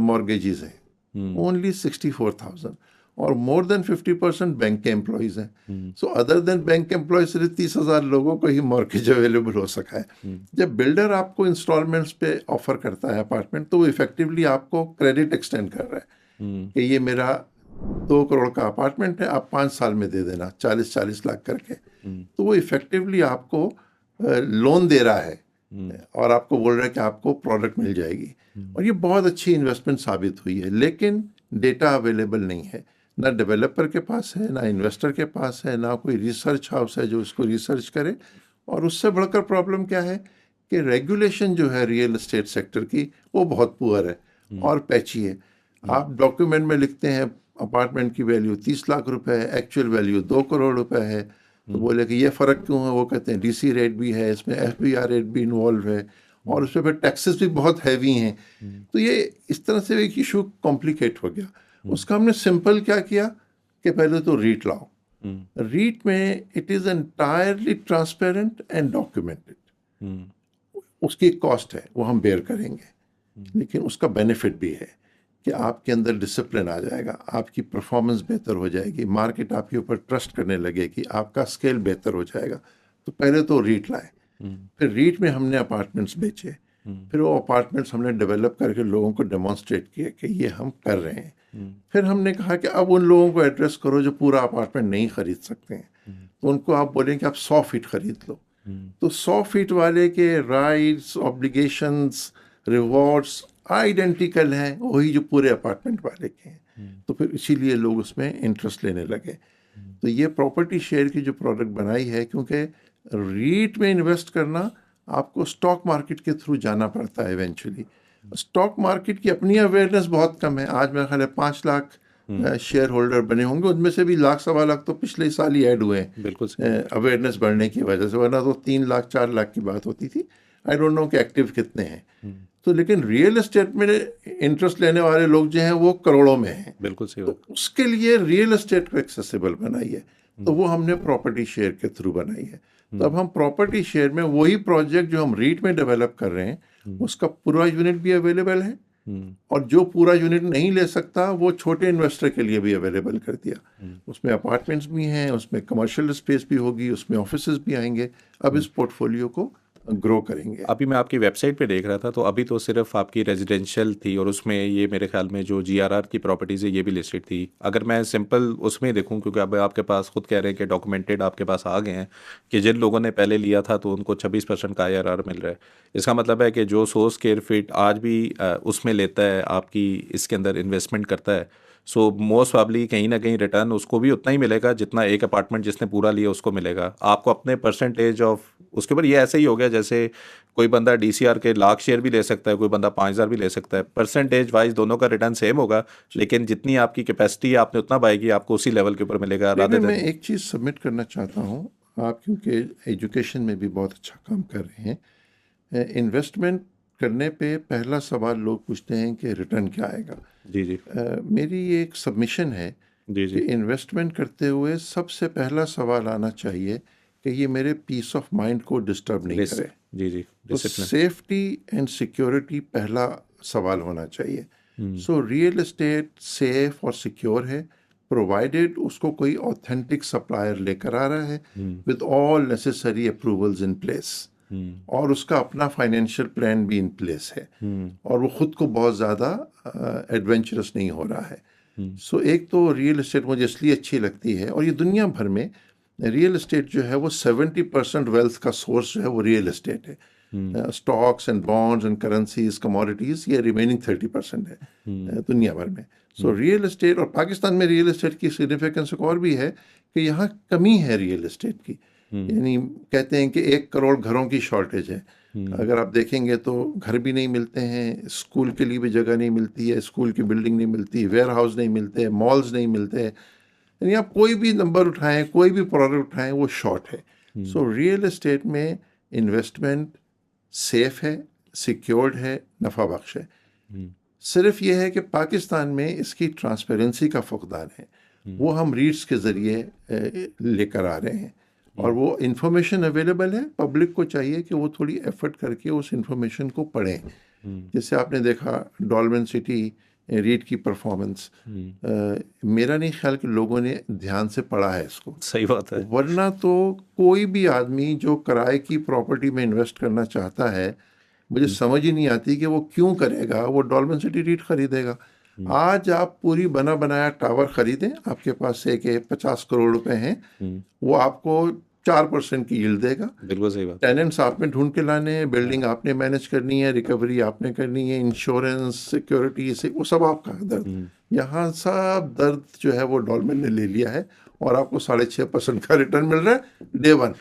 मॉर्गेजेस हैं, हम्म ओनली 64,000, और मोर देन 50% बैंक के एम्प्लॉयज़ हैं। Hmm so other than bank employee सिर्फ 30,000 लोगों को ही मॉर्गेज अवेलेबल हो सका है। हम्म जब बिल्डर आपको इंस्टॉलमेंट्स पे ऑफर करता है अपार्टमेंट, तो वो इफेक्टिवली आपको क्रेडिट एक्सटेंड कर रहा है हम्म कि ये मेरा 2 करोड़ का अपार्टमेंट है, आप 5 साल में दे देना 40-40 लाख करके। हम्म तो वो इफेक्टिवली आपको लोन दे रहा है हम्म और आपको बोल रहा है कि आपको प्रोडक्ट मिल जाएगी। और ये बहुत अच्छी इन्वेस्टमेंट साबित हुई है, लेकिन डेटा अवेलेबल नहीं है, ना डेवलपर के पास है, ना इन्वेस्टर के पास है, ना कोई रिसर्च हाउस है जो इसको रिसर्च करे। और उससे बढ़कर प्रॉब्लम क्या है कि रेगुलेशन जो है रियल एस्टेट सेक्टर की, वो बहुत पुअर है और पैची है। आप डॉक्यूमेंट में लिखते हैं अपार्टमेंट की वैल्यू 30 लाख रुपए है, एक्चुअल वैल्यू 2 करोड़ रुपए है। तो बोले कि ये फ़र्क क्यों है? वो कहते हैं DC रेट भी है इसमें, FBR रेट भी इन्वॉल्व है, और उसमें फिर टैक्सेस भी बहुत हैवी हैं। तो ये इस तरह से एक इशू कॉम्प्लिकेट हो गया। उसका हमने सिंपल क्या किया कि पहले तो रीट लाओ। रीट में it is entirely transparent and documented. Hmm उसकी एक कॉस्ट है, वो हम बेयर करेंगे, लेकिन उसका बेनिफिट भी है कि आपके अंदर डिसिप्लिन आ जाएगा, आपकी परफॉर्मेंस बेहतर हो जाएगी, मार्केट आपके ऊपर ट्रस्ट करने लगेगी, आपका स्केल बेहतर हो जाएगा। तो पहले तो रीट लाए, फिर रीट में हमने अपार्टमेंट्स बेचे, फिर वो अपार्टमेंट्स हमने डेवलप करके लोगों को डेमोन्स्ट्रेट किए कि ये हम कर रहे हैं। फिर हमने कहा कि अब उन लोगों को एड्रेस करो जो पूरा अपार्टमेंट नहीं खरीद सकते हैं, तो उनको आप बोलें कि आप 100 फीट खरीद लो। तो 100 फीट वाले के राइट्स, ऑब्लिगेशंस, रिवॉर्ड्स आइडेंटिकल हैं वही जो पूरे अपार्टमेंट वाले के हैं। तो फिर इसीलिए लोग उसमें इंटरेस्ट लेने लगे। तो ये प्रॉपर्टी शेयर की जो प्रोडक्ट बनाई है, क्योंकि रीट में इन्वेस्ट करना आपको स्टॉक मार्केट के थ्रू जाना पड़ता है इवेंचुअली। स्टॉक मार्केट की अपनी अवेयरनेस बहुत कम है। आज मेरे ख्याल है 5 लाख शेयर होल्डर बने होंगे, उनमें से भी लाख सवा लाख तो पिछले साल ही ऐड हुए हैं बिल्कुल सही अवेयरनेस बढ़ने की वजह से, वरना तो 3 लाख 4 लाख की बात होती थी। आई डोंट नो कि एक्टिव कितने हैं। तो लेकिन रियल एस्टेट में इंटरेस्ट लेने वाले लोग जो हैं वो करोड़ों में हैं। बिल्कुल सही तो बात उसके लिए रियल एस्टेट को एक्सेसिबल बनाई है, तो वो हमने प्रॉपर्टी शेयर के थ्रू बनाई है। तो अब हम प्रॉपर्टी शेयर में वही प्रोजेक्ट जो हम रीट में डेवलप कर रहे हैं, उसका पूरा यूनिट भी अवेलेबल है, और जो पूरा यूनिट नहीं ले सकता वो छोटे इन्वेस्टर के लिए भी अवेलेबल कर दिया। उसमें अपार्टमेंट्स भी हैं, उसमें कमर्शियल स्पेस भी होगी, उसमें ऑफिसेज भी आएंगे। अब इस पोर्टफोलियो को ग्रो करेंगे। अभी मैं आपकी वेबसाइट पे देख रहा था, तो अभी तो सिर्फ आपकी रेजिडेंशियल थी और उसमें ये मेरे ख्याल में जो GRR की प्रॉपर्टीज़ है ये भी लिस्टेड थी। अगर मैं सिंपल उसमें देखूं, क्योंकि अब आपके पास खुद कह रहे हैं कि डॉक्यूमेंटेड आपके पास आ गए हैं कि जिन लोगों ने पहले लिया था तो उनको 26% का IRR मिल रहा है। इसका मतलब है कि जो 100 स्क्वायर फीट आज भी उसमें लेता है, आपकी इसके अंदर इन्वेस्टमेंट करता है, सो मोस्ट प्रॉब्ली कहीं ना कहीं रिटर्न उसको भी उतना ही मिलेगा जितना एक अपार्टमेंट जिसने पूरा लिया उसको मिलेगा। आपको अपने परसेंटेज ऑफ उसके ऊपर, ये ऐसे ही हो गया जैसे कोई बंदा DCR के लाख शेयर भी ले सकता है, कोई बंदा 5,000 भी ले सकता है, परसेंटेज वाइज दोनों का रिटर्न सेम होगा, लेकिन जितनी आपकी कैपेसिटी है आपने उतना बाय किया, आपको उसी लेवल के ऊपर मिलेगा लेकिन रादर मैं देन। एक चीज़ सबमिट करना चाहता हूँ। आप क्योंकि एजुकेशन में भी बहुत अच्छा काम कर रहे हैं, इन्वेस्टमेंट करने पे पहला सवाल लोग पूछते हैं कि रिटर्न क्या आएगा। जी जी मेरी ये एक सबमिशन है जी कि जी इन्वेस्टमेंट करते हुए सबसे पहला सवाल आना चाहिए कि ये मेरे पीस ऑफ माइंड को डिस्टर्ब नहीं करे। जी जी तो डिसिप्लिन। सेफ्टी एंड सिक्योरिटी पहला सवाल होना चाहिए। सो रियल एस्टेट सेफ और सिक्योर है, प्रोवाइडेड उसको कोई ऑथेंटिक सप्लायर लेकर आ रहा है with all necessary approvals in place, और उसका अपना फाइनेंशियल प्लान भी इन प्लेस है, और वो खुद को बहुत ज़्यादा एडवेंचरस नहीं हो रहा है। सो एक तो रियल एस्टेट मुझे इसलिए अच्छी लगती है, और ये दुनिया भर में रियल एस्टेट जो है वो 70% वेल्थ का सोर्स जो है वो रियल एस्टेट है। Stocks and bonds and currencies commodities, ये रिमेनिंग 30% है दुनिया भर में। सो रियल एस्टेट, और पाकिस्तान में रियल एस्टेट की सिग्निफिकेंस एक और भी है कि यहाँ कमी है रियल एस्टेट की, यानी कहते हैं कि 1 करोड़ घरों की शॉर्टेज है। अगर आप देखेंगे तो घर भी नहीं मिलते हैं, स्कूल के लिए भी जगह नहीं मिलती है, स्कूल की बिल्डिंग नहीं मिलती, वेयर हाउस नहीं मिलते, मॉल्स नहीं मिलते, यानी आप कोई भी नंबर उठाएं, कोई भी प्रोडक्ट उठाएं, वो शॉर्ट है। सो रियल एस्टेट में इन्वेस्टमेंट सेफ है, सिक्योर्ड है, नफ़ा बख्श है। सिर्फ ये है कि पाकिस्तान में इसकी ट्रांसपेरेंसी का फुकदान है, वो हम रीड्स के ज़रिए लेकर आ रहे हैं, और वो इंफॉर्मेशन अवेलेबल है, पब्लिक को चाहिए कि वो थोड़ी एफर्ट करके उस इंफॉर्मेशन को पढ़ें। जैसे आपने देखा डॉल्मेन सिटी रीड की परफॉर्मेंस, मेरा नहीं ख्याल कि लोगों ने ध्यान से पढ़ा है इसको। सही बात है। वरना तो कोई भी आदमी जो किराए की प्रॉपर्टी में इन्वेस्ट करना चाहता है, मुझे समझ ही नहीं आती कि वो क्यों करेगा, वो डॉल्मेन सिटी रीड खरीदेगा। आज आप पूरी बना बनाया टावर खरीदें, आपके पास से के 50 करोड़ रुपए हैं, वो आपको 4% की यील्ड देगा। बिल्कुल सही बात। टेनेंट्स आपने ढूंढ के लाने हैं, बिल्डिंग आपने मैनेज करनी है, रिकवरी आपने करनी है, इंश्योरेंस, सिक्योरिटी, से वो सब आपका दर्द। यहाँ सब दर्द जो है वो डॉल्मेन ने ले लिया है, और आपको 6.5% का रिटर्न मिल रहा है डे 1।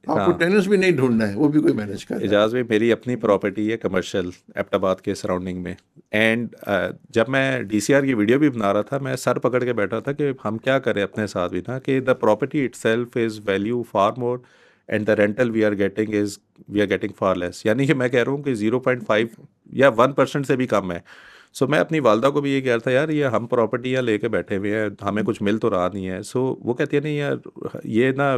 आपको टेनेंट्स भी नहीं ढूंढना है, वो भी कोई मैनेज कर रहा है। एजाज में मेरी अपनी प्रॉपर्टी है कमर्शियल एबटाबाद के सराउंडिंग में, एंड जब मैं डीसीआर की वीडियो भी बना रहा था, मैं सर पकड़ के बैठा था कि हम क्या करें अपने साथ भी ना, कि the property itself is value far more and the rental we are getting far less. यानी कि मैं कह रहा हूँ कि 0.5 या 1% से भी कम है। सो मैं अपनी वालदा को भी ये कह रहा था, यार ये हम प्रॉपर्टियाँ लेके बैठे हुए हैं, हमें कुछ मिल तो रहा नहीं है। सो वो कहती है नहीं यार, ये ना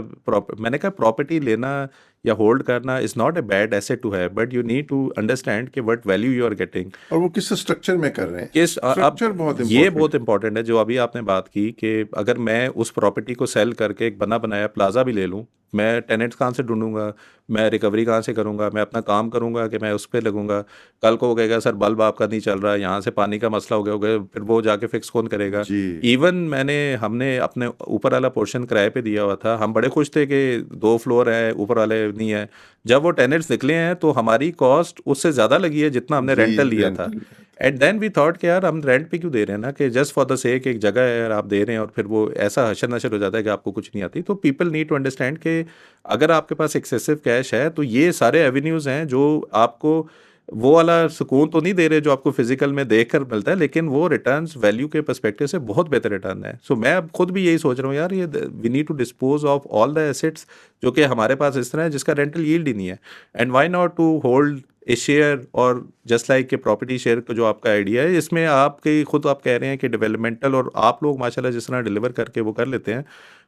मैंने कहा प्रॉपर्टी लेना या होल्ड करना is not a bad asset to have, but you need to understand कि what value you are getting, और वो किस स्ट्रक्चर में कर रहे हैं। किस स्ट्रक्चर बहुत ये बहुत इंपॉर्टेंट है। जो अभी आपने बात की कि अगर मैं उस प्रॉपर्टी को सेल करके एक बना बनाया प्लाजा भी ले लूँ, मैं टेनेंट्स कहाँ से ढूंढूंगा, मैं रिकवरी कहाँ से करूँगा, मैं अपना काम करूँगा कि मैं उस पर लगूंगा। कल को वो कहेगा सर बल्ब आपका नहीं चल रहा है, यहाँ से पानी का मसला हो गया, फिर वो जाके फिक्स कौन करेगा। इवन हमने अपने ऊपर वाला पोर्शन किराए पे दिया हुआ था, हम बड़े खुश थे कि 2 फ्लोर है, ऊपर वाले नहीं है। जब वो टेनेंट्स निकले हैं तो हमारी कॉस्ट उससे ज़्यादा लगी है जितना हमने रेंटल लिया था। एंड देन वी थॉट कि यार हम रेंट पे क्यों दे रहे हैं ना, कि जस्ट फॉर द सेक एक जगह है यार आप दे रहे हैं, और फिर वो ऐसा हशर नशर हो जाता है कि आपको कुछ नहीं आती। तो पीपल नीड टू अंडरस्टैंड कि अगर आपके पास एक्सेसिव कैश है तो ये सारे एवेन्यूज़ हैं जो आपको वो वाला सुकून तो नहीं दे रहे जो आपको फिजिकल में देख कर मिलता है, लेकिन वो रिटर्न्स वैल्यू के पर्सपेक्टिव से बहुत बेहतर रिटर्न है। सो मैं अब खुद भी यही सोच रहा हूँ यार, ये we need to dispose of all the assets जो कि हमारे पास इस तरह है जिसका रेंटल यील्ड ही नहीं है, and why not to hold a share. और जस्ट लाइक के प्रॉपर्टी शेयर का जो आपका आइडिया है, इसमें आपके खुद आप कह रहे हैं कि डेवलपमेंटल, और आप लोग माशाल्लाह जिस तरह डिलीवर करके वो कर लेते हैं,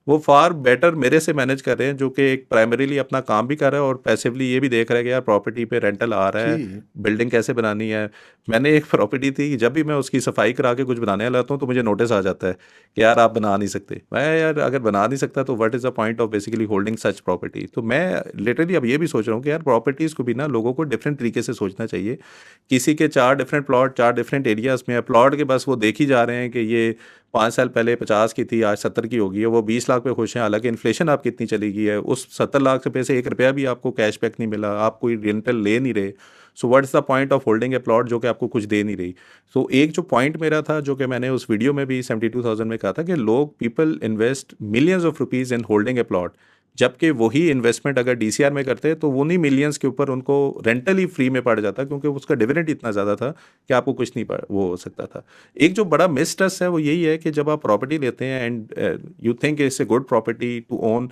वो फार बेटर मेरे से मैनेज कर रहे हैं, जो कि एक प्राइमरीली अपना काम भी कर रहा है और पैसिवली ये भी देख रहा है कि यार प्रॉपर्टी पे रेंटल आ रहा है, बिल्डिंग कैसे बनानी है। मैंने एक प्रॉपर्टी थी, जब भी मैं उसकी सफाई करा के कुछ बनाने लगता हूँ तो मुझे नोटिस आ जाता है कि यार आप बना नहीं सकते। मैं यार अगर बना नहीं सकता तो what is the point of basically holding such property. तो मैं लिटरली अब ये भी सोच रहा हूँ कि यार प्रॉपर्टीज़ को भी ना लोगों को डिफरेंट तरीके से सोचना चाहिए। किसी के 4 डिफरेंट प्लॉट 4 डिफरेंट एरियाज़ में है, प्लॉट के बस वो देख ही जा रहे हैं कि ये 5 साल पहले 50 की थी, आज 70 की होगी है, वो 20 लाख पे खुश हैं। हालांकि इन्फ्लेशन आप कितनी चली गई है, उस 70 लाख रुपये से 1 रुपया भी आपको कैशबैक नहीं मिला, आप कोई रेंटल ले नहीं रहे। So what is the point of holding A plot जो कि आपको कुछ दे नहीं रही। सो एक जो पॉइंट मेरा था जो कि मैंने उस वीडियो में भी 72,000 में कहा था कि लोग people invest millions of rupees in holding A plot, जबकि वही इन्वेस्टमेंट अगर डीसीआर में करते तो वो नहीं मिलियंस के ऊपर उनको रेंटल ही फ्री में पड़ जाता, क्योंकि उसका डिविडेंड इतना ज़्यादा था कि आपको कुछ नहीं वो हो सकता था। एक जो बड़ा मिसट्रस्ट है वो यही है कि जब आप प्रॉपर्टी लेते हैं and you think it's a good property to own,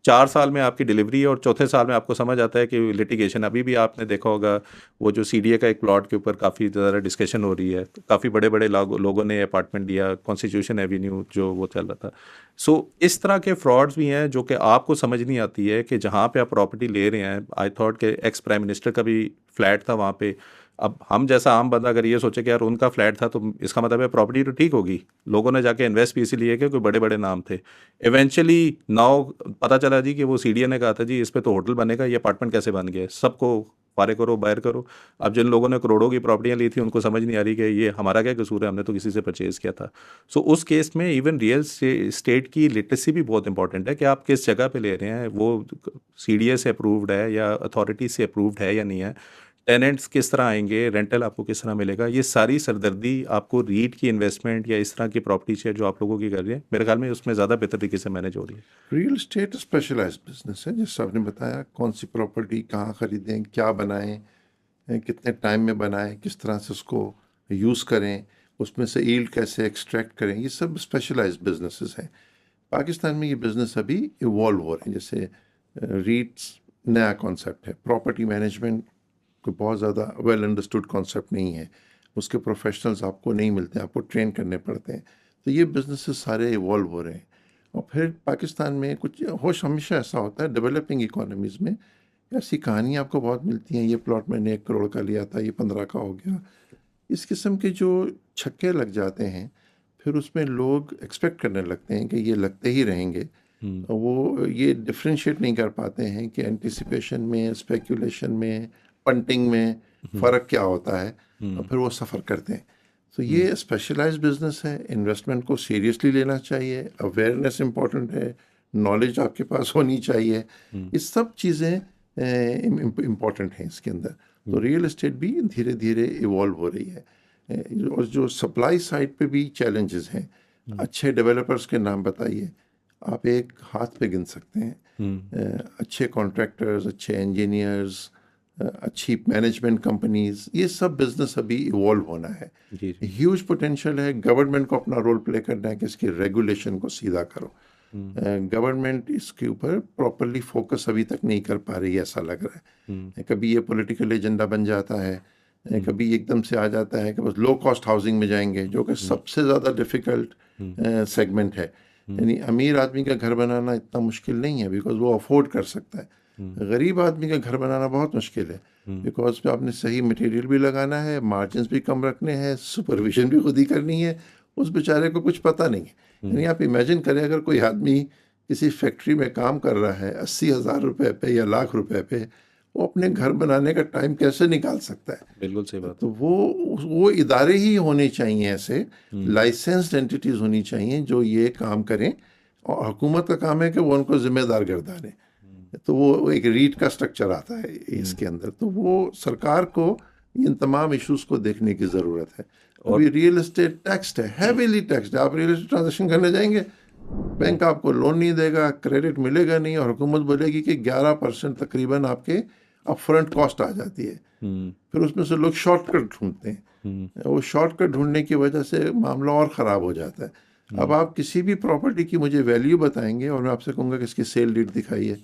4 साल में आपकी डिलीवरी है और चौथे साल में आपको समझ आता है कि लिटिगेशन, अभी भी आपने देखा होगा वो जो सीडीए का एक प्लॉट के ऊपर काफ़ी ज़्यादा डिस्कशन हो रही है, काफ़ी बड़े बड़े लोगों ने अपार्टमेंट दिया, कॉन्स्टिट्यूशन एवेन्यू जो वो चल रहा था। सो इस तरह के फ्रॉड्स भी हैं जो कि आपको समझ नहीं आती है कि जहाँ पे आप प्रॉपर्टी ले रहे हैं। आई थॉट कि एक्स प्राइम मिनिस्टर का भी फ्लैट था वहाँ पे, अब हम जैसा आम बंदा अगर ये सोचे कि यार उनका फ्लैट था तो इसका मतलब है प्रॉपर्टी तो ठीक होगी, लोगों ने जाके इन्वेस्ट भी इसीलिए किया, कोई बड़े बड़े नाम थे। इवेंचुअली नाउ पता चला जी कि वो सीडीए ने कहा था जी इस पे तो होटल बनेगा, ये अपार्टमेंट कैसे बन गए, सबको फारे करो बाहर करो। अब जिन लोगों ने करोड़ों की प्रॉपर्टियां ली थी उनको समझ नहीं आ रही कि ये हमारा क्या कसूर है, हमने तो किसी से परचेज किया था। सो उस केस में इवन रियल स्टेट की लिटरेसी भी बहुत इंपॉर्टेंट है कि आप किस जगह पे ले रहे हैं, वो सीडीए से अप्रूव्ड है या अथॉरिटी से अप्रूव्ड है या नहीं है, टेनेंट्स किस तरह आएंगे, रेंटल आपको किस तरह मिलेगा। ये सारी सरदर्दी आपको रीट की इन्वेस्टमेंट या इस तरह की प्रॉपर्टी शेयर जो आप लोगों की कर रही है, मेरे ख्याल में उसमें ज़्यादा बेहतर तरीके से मैनेज हो रही है। रियल एस्टेट स्पेशलाइज्ड बिजनेस है, जैसे आपने बताया कौन सी प्रॉपर्टी कहाँ खरीदें, क्या बनाएं, कितने टाइम में बनाएं, किस तरह से उसको यूज़ करें, उसमें से यील्ड कैसे एक्सट्रैक्ट करें, ये सब स्पेशलाइज्ड बिजनेसेस हैं। पाकिस्तान में ये बिज़नेस अभी इवॉल्व हो रहे हैं। जैसे रीट्स नया कॉन्सेप्ट है, प्रॉपर्टी मैनेजमेंट कोई बहुत ज़्यादा वेल अंडरस्टूड कॉन्सेप्ट नहीं है, उसके प्रोफेशनल्स आपको नहीं मिलते, आपको ट्रेन करने पड़ते हैं। तो ये बिजनेसेस सारे इवॉल्व हो रहे हैं। और फिर पाकिस्तान में कुछ होश हमेशा ऐसा होता है डेवलपिंग इकोनॉमीज़ में, ऐसी कहानियाँ आपको बहुत मिलती हैं, ये प्लॉट मैंने 1 करोड़ का लिया था, ये 15 का हो गया। इस किस्म के जो छक्के लग जाते हैं, फिर उसमें लोग एक्सपेक्ट करने लगते हैं कि ये लगते ही रहेंगे। वो ये डिफ्रेंशिएट नहीं कर पाते हैं कि एंटिसिपेशन में, स्पेकुलेशन में, पंटिंग में फ़र्क क्या होता है, और फिर वो सफ़र करते हैं। तो ये स्पेशलाइज्ड बिजनेस है, इन्वेस्टमेंट को सीरियसली लेना चाहिए, अवेयरनेस इम्पॉर्टेंट है, नॉलेज आपके पास होनी चाहिए, ये सब चीज़ें इम्पॉर्टेंट हैं इसके अंदर। तो रियल एस्टेट भी धीरे धीरे इवॉल्व हो रही है। और जो सप्लाई साइड पे भी चैलेंजेस हैं, अच्छे डेवलपर्स के नाम बताइए, आप एक हाथ पे गिन सकते हैं। अच्छे कॉन्ट्रैक्टर्स, अच्छे इंजीनियर्स, अच्छी मैनेजमेंट कंपनीज, ये सब बिजनेस अभी इवॉल्व होना है। ह्यूज पोटेंशियल है, गवर्नमेंट को अपना रोल प्ले करना है कि इसकी रेगुलेशन को सीधा करो। गवर्नमेंट इसके ऊपर प्रॉपरली फोकस अभी तक नहीं कर पा रही है, ऐसा लग रहा है। कभी ये पॉलिटिकल एजेंडा बन जाता है, कभी एकदम से आ जाता है कि बस लो कॉस्ट हाउसिंग में जाएंगे, जो कि सबसे ज़्यादा डिफ़िकल्ट सेगमेंट है। यानी अमीर आदमी का घर बनाना इतना मुश्किल नहीं है बिकॉज वो अफोर्ड कर सकता है। गरीब आदमी का घर बनाना बहुत मुश्किल है बिकॉज पे आपने सही मटेरियल भी लगाना है, मार्जिन भी कम रखने हैं, सुपरविजन भी खुद ही करनी है, उस बेचारे को कुछ पता नहीं है। यानी आप इमेजिन करें अगर कोई आदमी किसी फैक्ट्री में काम कर रहा है 80,000 रुपये पे या लाख रुपए पे, वो अपने घर बनाने का टाइम कैसे निकाल सकता है? बिल्कुल सही बात। तो वो इदारे ही होने चाहिए, ऐसे लाइसेंस्ड एंटिटीज़ होनी चाहिए जो ये काम करें, और हुकूमत का काम है कि वो उनको जिम्मेदार गर्दाने। तो वो एक रीट का स्ट्रक्चर आता है इसके अंदर, तो वो सरकार को इन तमाम इश्यूज को देखने की ज़रूरत है। अभी रियल एस्टेट टैक्स्ड है, हैवीली टैक्स्ड है। आप रियल एस्टेट ट्रांजेक्शन करने जाएंगे, बैंक आपको लोन नहीं देगा, क्रेडिट मिलेगा नहीं, और हुकूमत बोलेगी कि 11% तकरीबन आपके अपफ्रंट कॉस्ट आ जाती है। फिर उसमें से लोग शॉर्टकट ढूंढते हैं, वो शॉर्टकट ढूंढने की वजह से मामला और ख़राब हो जाता है। अब आप किसी भी प्रॉपर्टी की मुझे वैल्यू बताएंगे और मैं आपसे कहूँगा कि इसकी सेल डीड दिखाइए,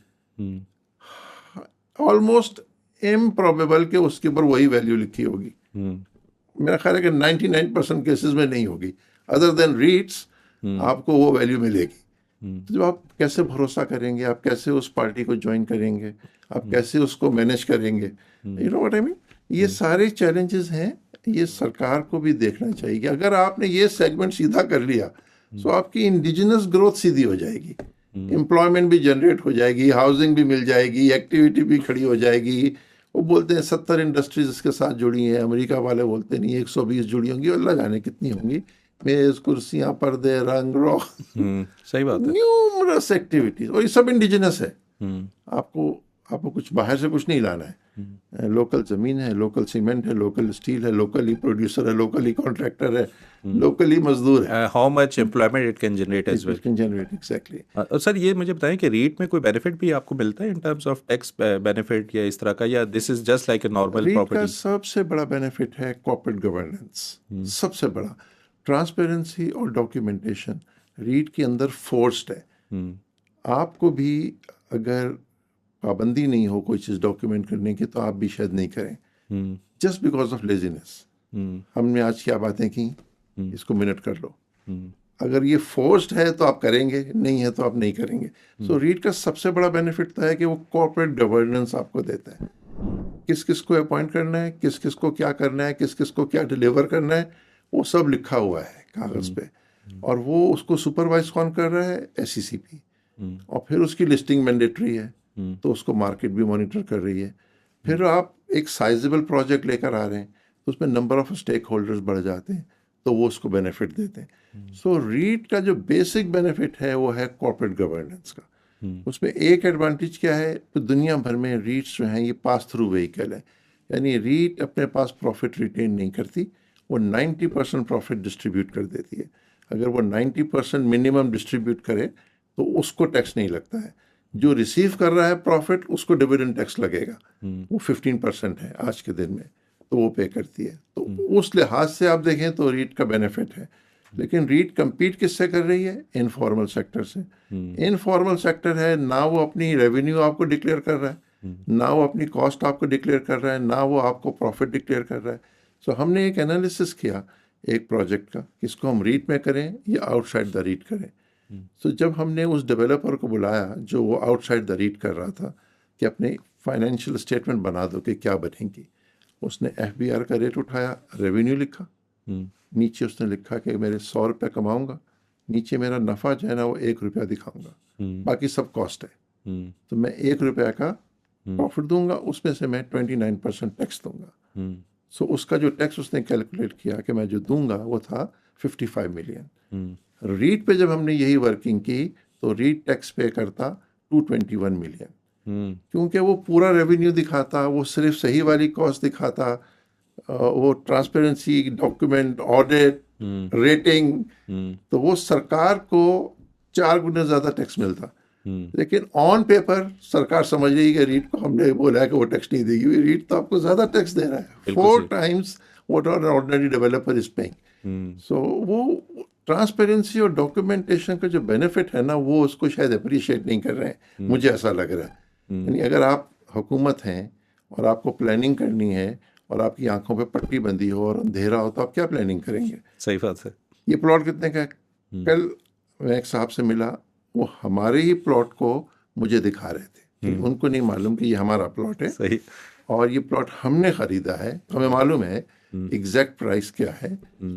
ऑलमोस्ट इम्प्रॉबेबल के उसके ऊपर वही वैल्यू लिखी होगी। मेरा ख्याल है कि 99% केसेस में नहीं होगी, अदर देन रीट्स आपको वो वैल्यू मिलेगी। तो जब आप कैसे भरोसा करेंगे, आप कैसे उस पार्टी को ज्वाइन करेंगे, आप कैसे उसको मैनेज करेंगे, you know what I mean. ये सारे चैलेंजेस हैं, ये सरकार को भी देखना चाहिए कि अगर आपने ये सेगमेंट सीधा कर लिया तो आपकी इंडिजिनस ग्रोथ सीधी हो जाएगी, एम्प्लॉयमेंट भी जनरेट हो जाएगी, हाउसिंग भी मिल जाएगी, एक्टिविटी भी खड़ी हो जाएगी। वो बोलते हैं 70 इंडस्ट्रीज इसके साथ जुड़ी हैं, अमेरिका वाले बोलते नहीं 120 जुड़ी होंगी, अल्लाह जाने कितनी होंगी। मेज, कुर्सियाँ, पर्दे, रंग रोग, सही बात है, न्यूमरस एक्टिविटीज, और ये सब इंडिजिनस है। आपको कुछ बाहर से कुछ नहीं लाना है। लोकल ज़मीन है, लोकल सीमेंट है, लोकल स्टील है, लोकली प्रोड्यूसर है, लोकली कॉन्ट्रैक्टर है, लोकली मजदूर है। How much employment it can generate as well. Can generate exactly. Sir ये मुझे बताएं कि रीट में कोई बेनिफिट भी आपको मिलता है इन टर्म्स ऑफ टैक्स बेनिफिट या इस तरह का, या this is just like a normal property? सबसे बड़ा बेनिफिट है कॉर्पोरेट गवर्नेंस, सबसे बड़ा ट्रांसपेरेंसी और डॉक्यूमेंटेशन रीट के अंदर फोर्स्ड है। आपको भी अगर पाबंदी नहीं हो कोई चीज़ डॉक्यूमेंट करने की तो आप भी शायद नहीं करें, जस्ट बिकॉज ऑफ लेजीनेस। हमने आज क्या बातें की, इसको मिनट कर लो। अगर ये फोर्स्ड है तो आप करेंगे, नहीं है तो आप नहीं करेंगे। सो रीट का सबसे बड़ा बेनिफिट तो है कि वो कॉर्पोरेट गवर्नेंस आपको देता है। किस किस को अपॉइंट करना है, किस किस को क्या करना है, किस किस को क्या डिलीवर करना है, वो सब लिखा हुआ है कागज़ पे। और वो उसको सुपरवाइज कौन कर रहा है? SECP। और फिर उसकी लिस्टिंग मैंडेटरी है, तो उसको मार्केट भी मॉनिटर कर रही है। फिर आप एक साइजेबल प्रोजेक्ट लेकर आ रहे हैं तो उसमें नंबर ऑफ स्टेक होल्डर्स बढ़ जाते हैं, तो वो उसको बेनिफिट देते हैं। सो रीट का जो बेसिक बेनिफिट है वो है कॉर्पोरेट गवर्नेंस का। उसमें एक एडवांटेज क्या है, तो दुनिया भर में रीट्स जो हैं ये पास थ्रू व्हीकल है, यानी रीट अपने पास प्रॉफिट रिटेन नहीं करती, वो 90% प्रॉफिट डिस्ट्रीब्यूट कर देती है। अगर वो 90% मिनिमम डिस्ट्रीब्यूट करे तो उसको टैक्स नहीं लगता है। जो रिसीव कर रहा है प्रॉफिट उसको डिविडेंड टैक्स लगेगा, वो 15% है आज के दिन में, तो वो पे करती है। तो उस लिहाज से आप देखें तो रीट का बेनिफिट है। लेकिन रीट compete किससे कर रही है? इनफॉर्मल सेक्टर से। इनफॉर्मल सेक्टर है ना, वो अपनी रेवेन्यू आपको डिक्लेयर कर रहा है, ना वो अपनी कॉस्ट आपको डिक्लेयर कर रहा है, ना वो आपको प्रॉफिट डिक्लेयर कर रहा है। सो हमने एक एनालिसिस किया एक प्रोजेक्ट का, किसको हम रीट में करें या आउटसाइड द रीट करें। सो जब हमने उस डेवलपर को बुलाया जो वो आउटसाइड द रीट कर रहा था कि अपने फाइनेंशियल स्टेटमेंट बना दो कि क्या बनेंगी, उसने FBR का रेट उठाया, रेवेन्यू लिखा, नीचे उसने लिखा कि मेरे 100 रुपये कमाऊंगा, नीचे मेरा नफ़ा जो है ना वो 1 रुपया दिखाऊंगा, बाकी सब कॉस्ट है। तो मैं 1 रुपया का प्रॉफिट दूंगा, उसमें से मैं 29% टैक्स दूंगा। सो उसका जो टैक्स उसने कैलकुलेट किया कि मैं जो दूंगा वो था 55 मिलियन। रीट पे जब हमने यही वर्किंग की तो रीट टैक्स पे करता 221 मिलियन, क्योंकि वो पूरा रेवेन्यू दिखाता, वो सिर्फ सही वाली कॉस्ट दिखाता, वो ट्रांसपेरेंसी, डॉक्यूमेंट, ऑडिट, रेटिंग, तो वो सरकार को 4 गुना ज़्यादा टैक्स मिलता। लेकिन ऑन पेपर सरकार समझ रही है कि रीट को हमने बोला है कि वो टैक्स नहीं देगी, रीट तो आपको ज़्यादा टैक्स दे रहा है, 4 times what an ordinary developer is paying. So वो ट्रांसपेरेंसी और डॉक्यूमेंटेशन का जो बेनिफिट है ना, वो उसको शायद अप्रिशिएट नहीं कर रहे हैं, मुझे ऐसा लग रहा है। यानी अगर आप हुकूमत हैं और आपको प्लानिंग करनी है और आपकी आंखों पे पट्टी बंदी हो और अंधेरा हो, तो आप क्या प्लानिंग करेंगे? सही बात है। ये प्लॉट कितने का है? कल मैं एक साहब से मिला, वो हमारे ही प्लॉट को मुझे दिखा रहे थे, कि उनको नहीं मालूम कि ये हमारा प्लॉट है। सही। और ये प्लॉट हमने खरीदा है, हमें मालूम है एग्जैक्ट प्राइस क्या है,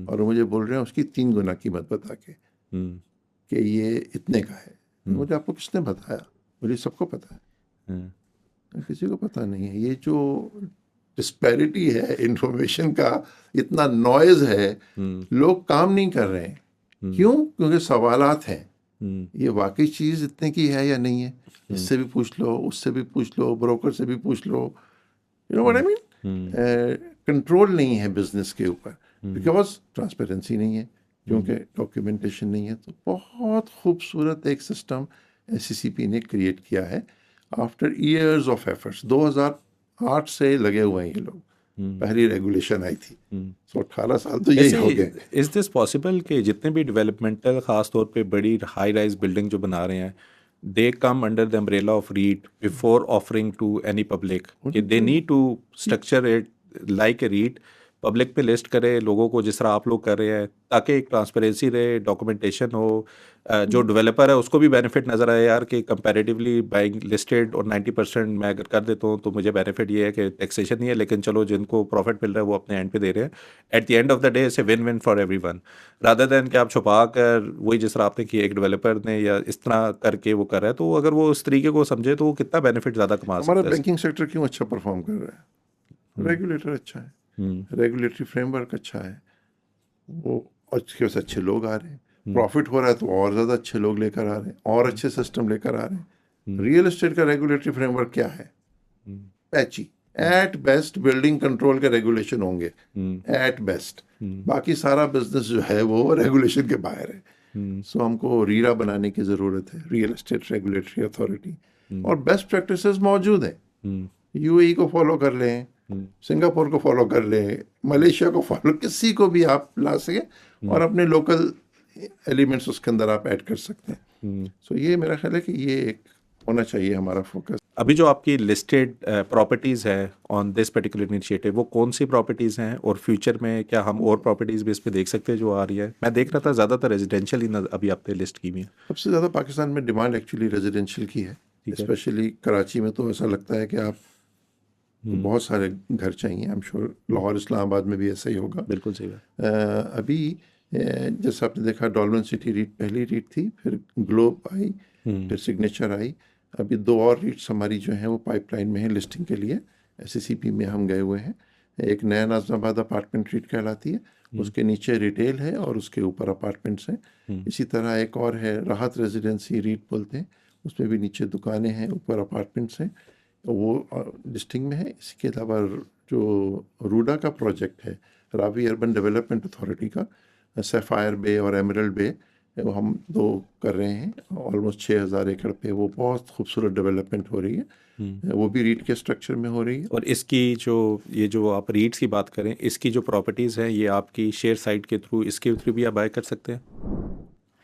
और वो मुझे बोल रहे हैं उसकी 3 गुना कीमत बता के कि ये इतने का है। मुझे आपको किसने बताया? मुझे सबको पता है, किसी को पता नहीं है। ये जो डिस्पैरिटी है इंफॉर्मेशन का, इतना नॉइज है, लोग काम नहीं कर रहे हैं। क्यों? क्योंकि सवालात हैं, ये वाकई चीज़ इतने की है या नहीं है, इससे भी पूछ लो, उससे भी पूछ लो, ब्रोकर से भी पूछ लो, you know what I mean. Control नहीं है बिजनेस के ऊपर, बिकॉज ट्रांसपेरेंसी नहीं है, क्योंकि डॉक्यूमेंटेशन नहीं है। तो बहुत खूबसूरत एक सिस्टम SECP ने क्रिएट किया है आफ्टर ईयर्स ऑफ एफर्ट्स। 2008 से लगे हुए हैं ये लोग, पहली रेगुलेशन आई थी, तो 18 साल तो यही हो गए। इज दिस पॉसिबल कि जितने भी डेवलपमेंटल खास तौर पे बड़ी हाई राइज बिल्डिंग जो बना रहे हैं, they come under the umbrella of REIT before offering to any public, कि they need to structure it like a REIT, public पे लिस्ट करे लोगों को जिस तरह आप लोग कर रहे हैं, ताकि एक ट्रांसपेरेंसी रहे, डॉक्यूमेंटेशन हो, जो डेवलपर है उसको भी बेनिफिट नज़र आए यार कि कंपैरेटिवली बाइंग लिस्टेड और 90% मैं अगर कर देता हूँ तो मुझे बेनिफिट ये है कि टैक्सेशन नहीं है, लेकिन चलो जिनको प्रॉफिट मिल रहा है वो अपने एंड पे दे रहे हैं। At the end of the day it's win win for everyone, rather than कि आप छुपा कर वही जिस तरह आपने किया एक डेवलपर ने या इस तरह करके वो कर रहा है। तो अगर वो उस तरीके को समझे तो वो कितना बेनिफिट ज़्यादा कमा सकता है। हमारा बैंकिंग सेक्टर क्यों अच्छा परफॉर्म कर रहा है? रेगुलेटर अच्छा है, रेगुलेटरी फ्रेमवर्क अच्छा है, वो अच्छे से अच्छे लोग आ रहे हैं, प्रॉफिट हो रहा है तो और ज़्यादा अच्छे लोग लेकर आ रहे हैं, और अच्छे सिस्टम लेकर आ रहे हैं। रियल एस्टेट का रेगुलेटरी फ्रेमवर्क क्या है? Patchy, at best building control के रेगुलेशन होंगे, एट बेस्ट। बाकी सारा बिजनेस जो है वो रेगुलेशन के बाहर है। सो हमको रीरा बनाने की ज़रूरत है, रियल एस्टेट रेगुलेटरी अथॉरिटी, और बेस्ट प्रैक्टिसेस मौजूद हैं। UAE को फॉलो कर लें, सिंगापुर को फॉलो कर लें, मलेशिया को फॉलो, किसी को भी आप ला सकें और अपने लोकल एलिमेंट्स उसके अंदर आप ऐड कर सकते हैं। सो ये मेरा ख्याल है कि ये एक होना चाहिए हमारा फोकस। अभी जो आपकी लिस्टेड प्रॉपर्टीज़ है ऑन दिस पर्टिकुलर इनिशिएटिव, वो कौन सी प्रॉपर्टीज़ हैं, और फ्यूचर में क्या हम और प्रॉपर्टीज़ भी इस पे देख सकते हैं जो आ रही है? मैं देख रहा था ज़्यादातर रेजिडेंशियल ही अभी आपने लिस्ट की हुई है। सबसे ज़्यादा पाकिस्तान में डिमांड एक्चुअली रेजिडेंशियल की है, स्पेशली कराची में। तो ऐसा लगता है कि आप तो बहुत सारे घर चाहिए। I am sure Lahore Islamabad में भी ऐसा ही होगा। बिल्कुल सही बात। अभी जैसे आपने देखा डॉल्मेन सिटी रीट पहली रीट थी, फिर ग्लोब आई, फिर सिग्नेचर आई। अभी 2 और रीट्स हमारी जो हैं वो पाइपलाइन में है लिस्टिंग के लिए। एससीसीपी में हम गए हुए हैं। एक नया नाजमाबाद अपार्टमेंट रीट कहलाती है, उसके नीचे रिटेल है और उसके ऊपर अपार्टमेंट्स हैं। इसी तरह एक और है राहत रेजिडेंसी रीट बोलते हैं, उसमें भी नीचे दुकानें हैं, ऊपर अपार्टमेंट्स हैं, वो लिस्टिंग में है। इसके अलावा जो रूडा का प्रोजेक्ट है रावी अर्बन डेवलपमेंट अथॉरिटी का, सैफायर बे और एमरल्ड बे, वो हम 2 कर रहे हैं ऑलमोस्ट 6000 एकड़ पे। वो बहुत खूबसूरत डेवलपमेंट हो रही है, वो भी रीट के स्ट्रक्चर में हो रही है। और इसकी जो आप रीट्स की बात करें, इसकी जो प्रॉपर्टीज़ हैं ये आपकी शेयर साइट के थ्रू, इसके थ्रू भी आप बाय कर सकते हैं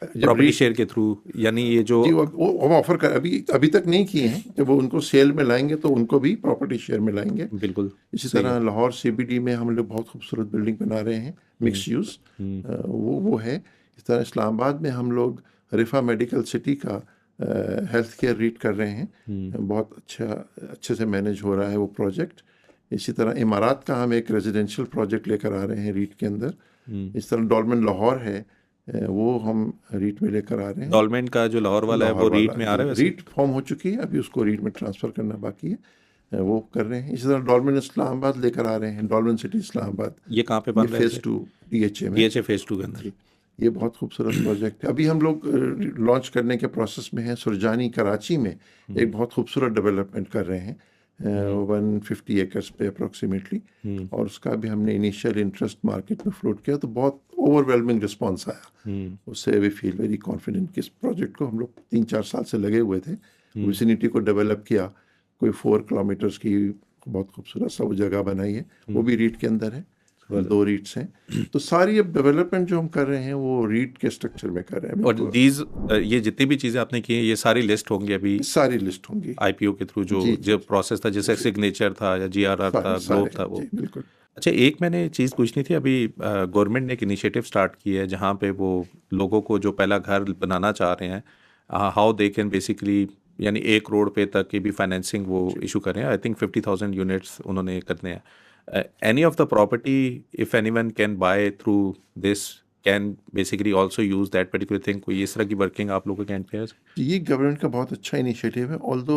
प्रॉपर्टी शेयर के थ्रू, यानी ये जो जी वो हम ऑफर कर अभी तक नहीं किए हैं। जब वो उनको सेल में लाएंगे तो उनको भी प्रॉपर्टी शेयर में लाएंगे। बिल्कुल इसी तरह लाहौर सीबीडी में हम लोग बहुत खूबसूरत बिल्डिंग बना रहे हैं, मिक्स यूज़, वो है। इस तरह इस्लामाबाद में हम लोग रिफा मेडिकल सिटी का हेल्थ केयर रीट कर रहे हैं, बहुत अच्छे से मैनेज हो रहा है वो प्रोजेक्ट। इसी तरह इमारात का हम एक रेजिडेंशियल प्रोजेक्ट लेकर आ रहे हैं रीट के अंदर। इस तरह डॉल्मेन लाहौर है, वो हम रीट में लेकर आ रहे हैं। डॉल्मेन का जो लाहौर वाला है वो रीट में आ रहा है, रीट फॉर्म हो चुकी है, अभी उसको रीट में ट्रांसफ़र करना बाकी है, वो कर रहे हैं। इसी तरह डॉल्मेन इस्लामाबाद लेकर आ रहे हैं, डॉल्मेन सिटी इस्लामाबाद। ये कहाँ पे बन रहा है? फेज़ 2 DHA में, DHA फेज़ 2 के अंदर। ये बहुत खूबसूरत प्रोजेक्ट है। अभी हम लोग लॉन्च करने के प्रोसेस में हैं। सुरजानी कराची में एक बहुत खूबसूरत डेवलपमेंट कर रहे हैं, 150 एकर्स पे अप्रोक्सीमेटली, और उसका भी हमने इनिशियल इंटरेस्ट मार्केट में फ्लोट किया तो बहुत ओवरवेलमिंग रिस्पॉन्स आया। उससे वी फील वेरी कॉन्फिडेंट कि इस प्रोजेक्ट को हम लोग 3-4 साल से लगे हुए थे, विसिनिटी को डेवलप किया, कोई 4 किलोमीटर्स की बहुत खूबसूरत सा वो जगह बनाई है, वो भी रीट के अंदर है। 2 रीट्स हैं। तो सारी अब डेवलपमेंट जो हम कर रहे हैं वो रीट के स्ट्रक्चर में कर रहे हैं। और ये जितनी भी चीज़ें आपने की हैं ये सारी लिस्ट होंगी, अभी सारी लिस्ट होंगी IPO के थ्रू जो प्रोसेस था, जैसे सिग्नेचर था या GRR था, ग्लोब था, वो। बिल्कुल। अच्छा, एक मैंने चीज़ पूछनी थी। अभी गवर्नमेंट ने एक इनिशिएटिव स्टार्ट किया है जहाँ पे वो लोगों को जो पहला घर बनाना चाह रहे हैं, हाउ दे कैन बेसिकली, यानी 1 करोड़ पे तक की भी फाइनेंसिंग वो इशू कर रहे हैं। आई थिंक 50,000 यूनिट्स उन्होंने करने हैं। Any of the property, if anyone can buy through this, can basically also use that particular thing. कोई इस तरह की वर्किंग आप लोगों के एंड पे है? ये गवर्नमेंट का बहुत अच्छा इनिशिएटिव है। ऑल्दो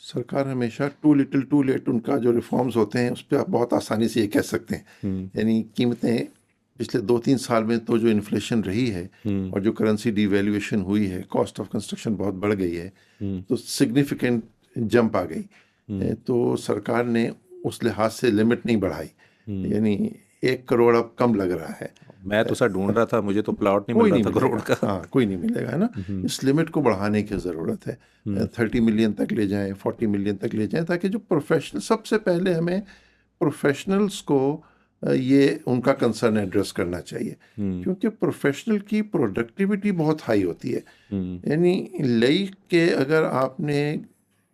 सरकार हमेशा टू लिटिल टू लेट, उनका जो रिफॉर्म्स होते हैं उस पर आप बहुत आसानी से ये कह सकते हैं। यानी कीमतें पिछले 2-3 साल में तो जो इन्फ्लेशन रही है और जो करेंसी डिवैल्यूएशन हुई है, कॉस्ट ऑफ कंस्ट्रक्शन बहुत बढ़ गई है, तो सिग्निफिकेंट जंप आ गई। तो सरकार ने उस लिहाज से लिमिट नहीं बढ़ाई, यानी 1 करोड़ अब कम लग रहा है। मैं तो सर ढूंढ रहा था, मुझे तो प्लॉट नहीं मिल रहा था करोड़ का। हाँ, कोई नहीं मिलेगा, है ना। इस लिमिट को बढ़ाने की ज़रूरत है। 30 मिलियन तक ले जाएं, 40 मिलियन तक ले जाएं, ताकि जो प्रोफेशनल, सबसे पहले हमें प्रोफेशनल्स को ये उनका कंसर्न एड्रेस करना चाहिए, क्योंकि प्रोफेशनल की प्रोडक्टिविटी बहुत हाई होती है। यानी लेक के अगर आपने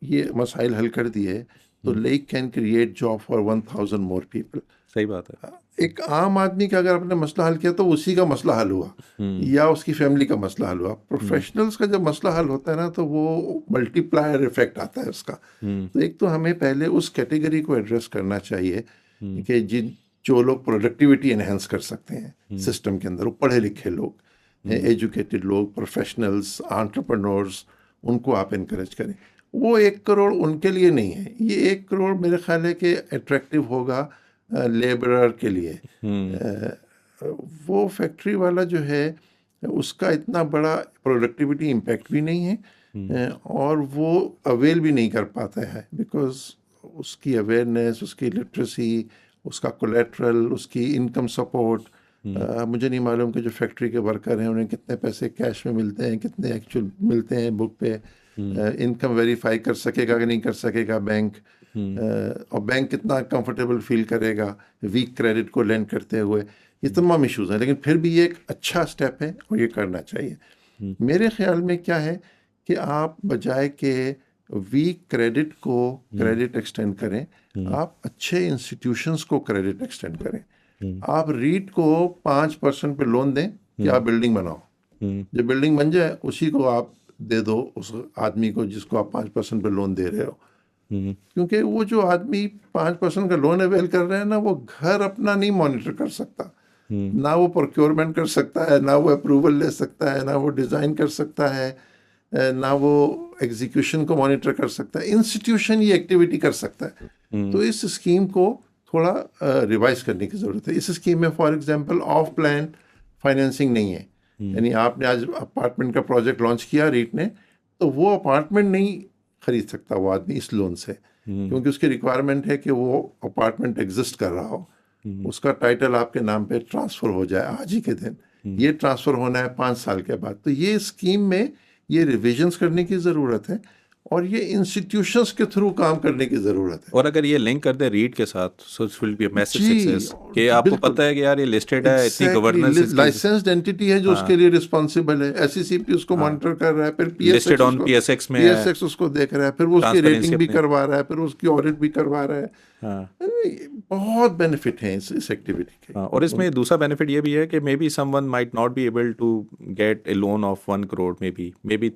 ये मसाइल हल कर दिए तो lake can create job for 1000 more people. सही बात है। एक आम आदमी का अगर आपने मसला हल किया तो उसी का मसला हल हुआ, या उसकी फैमिली का मसला हल हुआ। प्रोफेशनल्स का जब मसला हल होता है ना तो वो मल्टीप्लायर इफेक्ट आता है उसका। तो एक तो हमें पहले उस कैटेगरी को एड्रेस करना चाहिए कि जो लोग प्रोडक्टिविटी एनहेंस कर सकते हैं सिस्टम के अंदर, वो पढ़े लिखे लोग, एजुकेटेड लोग, प्रोफेशनल्स, एंटरप्रेन्योर्स, उनको आप इनकरेज करें। वो 1 करोड़ उनके लिए नहीं है, ये 1 करोड़ मेरे ख्याल है कि अट्रैक्टिव होगा लेबरर के लिए। वो फैक्ट्री वाला जो है उसका इतना बड़ा प्रोडक्टिविटी इम्पैक्ट भी नहीं है, और वो अवेल भी नहीं कर पाता है, बिकॉज उसकी अवेयरनेस, उसकी लिटरेसी, उसका कोलेट्रल, उसकी इनकम सपोर्ट, मुझे नहीं मालूम कि जो फैक्ट्री के वर्कर हैं उन्हें कितने पैसे कैश में मिलते हैं, कितने एक्चुअल मिलते हैं बुक पे, इनकम वेरीफाई कर सकेगा कि नहीं कर सकेगा बैंक, और बैंक कितना कंफर्टेबल फील करेगा वीक क्रेडिट को लेंड करते हुए। ये तमाम इश्यूज़ हैं, लेकिन फिर भी ये एक अच्छा स्टेप है और ये करना चाहिए। मेरे ख्याल में क्या है कि आप बजाय के वीक क्रेडिट को क्रेडिट एक्सटेंड करें, आप अच्छे इंस्टीट्यूशंस को क्रेडिट एक्सटेंड करें। आप रीट को 5% पे लोन दें कि आप बिल्डिंग बनाओ, जब बिल्डिंग बन जाए उसी को आप दे दो उस आदमी को जिसको आप 5% पे लोन दे रहे हो। क्योंकि वो जो आदमी 5% का लोन अवेल कर रहे हैं ना, वो घर अपना नहीं मॉनिटर कर सकता, ना वो प्रोक्योरमेंट कर सकता है, ना वो अप्रूवल ले सकता है, ना वो डिज़ाइन कर सकता है, ना वो एग्जीक्यूशन को मॉनिटर कर सकता है। इंस्टीट्यूशन ये एक्टिविटी कर सकता है। तो इस स्कीम को थोड़ा रिवाइज करने की ज़रूरत है। इस स्कीम में for example of plan financing नहीं है, यानी आपने आज अपार्टमेंट का प्रोजेक्ट लॉन्च किया रीट ने, तो वो अपार्टमेंट नहीं खरीद सकता वो आदमी इस लोन से, क्योंकि उसकी रिक्वायरमेंट है कि वो अपार्टमेंट एग्जिस्ट कर रहा हो, उसका टाइटल आपके नाम पे ट्रांसफ़र हो जाए आज ही के दिन। ये ट्रांसफ़र होना है 5 साल के बाद। तो ये स्कीम में ये रिविजन्स करने की ज़रूरत है और ये इंस्टीट्यूशंस के थ्रू काम करने की ज़रूरत है। और अगर ये लिंक कर दे रीड के साथ, so it will be a massive जी, सक्सेस कि आपको बिल्कुल। पता है कि यार ये लिस्टेड है, इतनी गवर्नेंस इसकी, लाइसेंस्ड एंटिटी है जो उसके लिए रिस्पॉन्सिबल है, एसईसीपी उसको मॉनिटर कर रहा है, फिर लिस्टेड ऑन पीएसएक्स में है, पीएसएक्स उसको देख रहा है, फिर वो उसकी ट्रांसपेरेंसी रेटिंग भी अपने, करवा रहा है, फिर उसकी ऑडिट भी करवा रहा है। हाँ बहुत बेनिफिट है इस एक्टिविटी के। हाँ। और इसमें दूसरा बेनिफिट ये भी है कि maybe someone might not be able to get a loan of 1 crore, maybe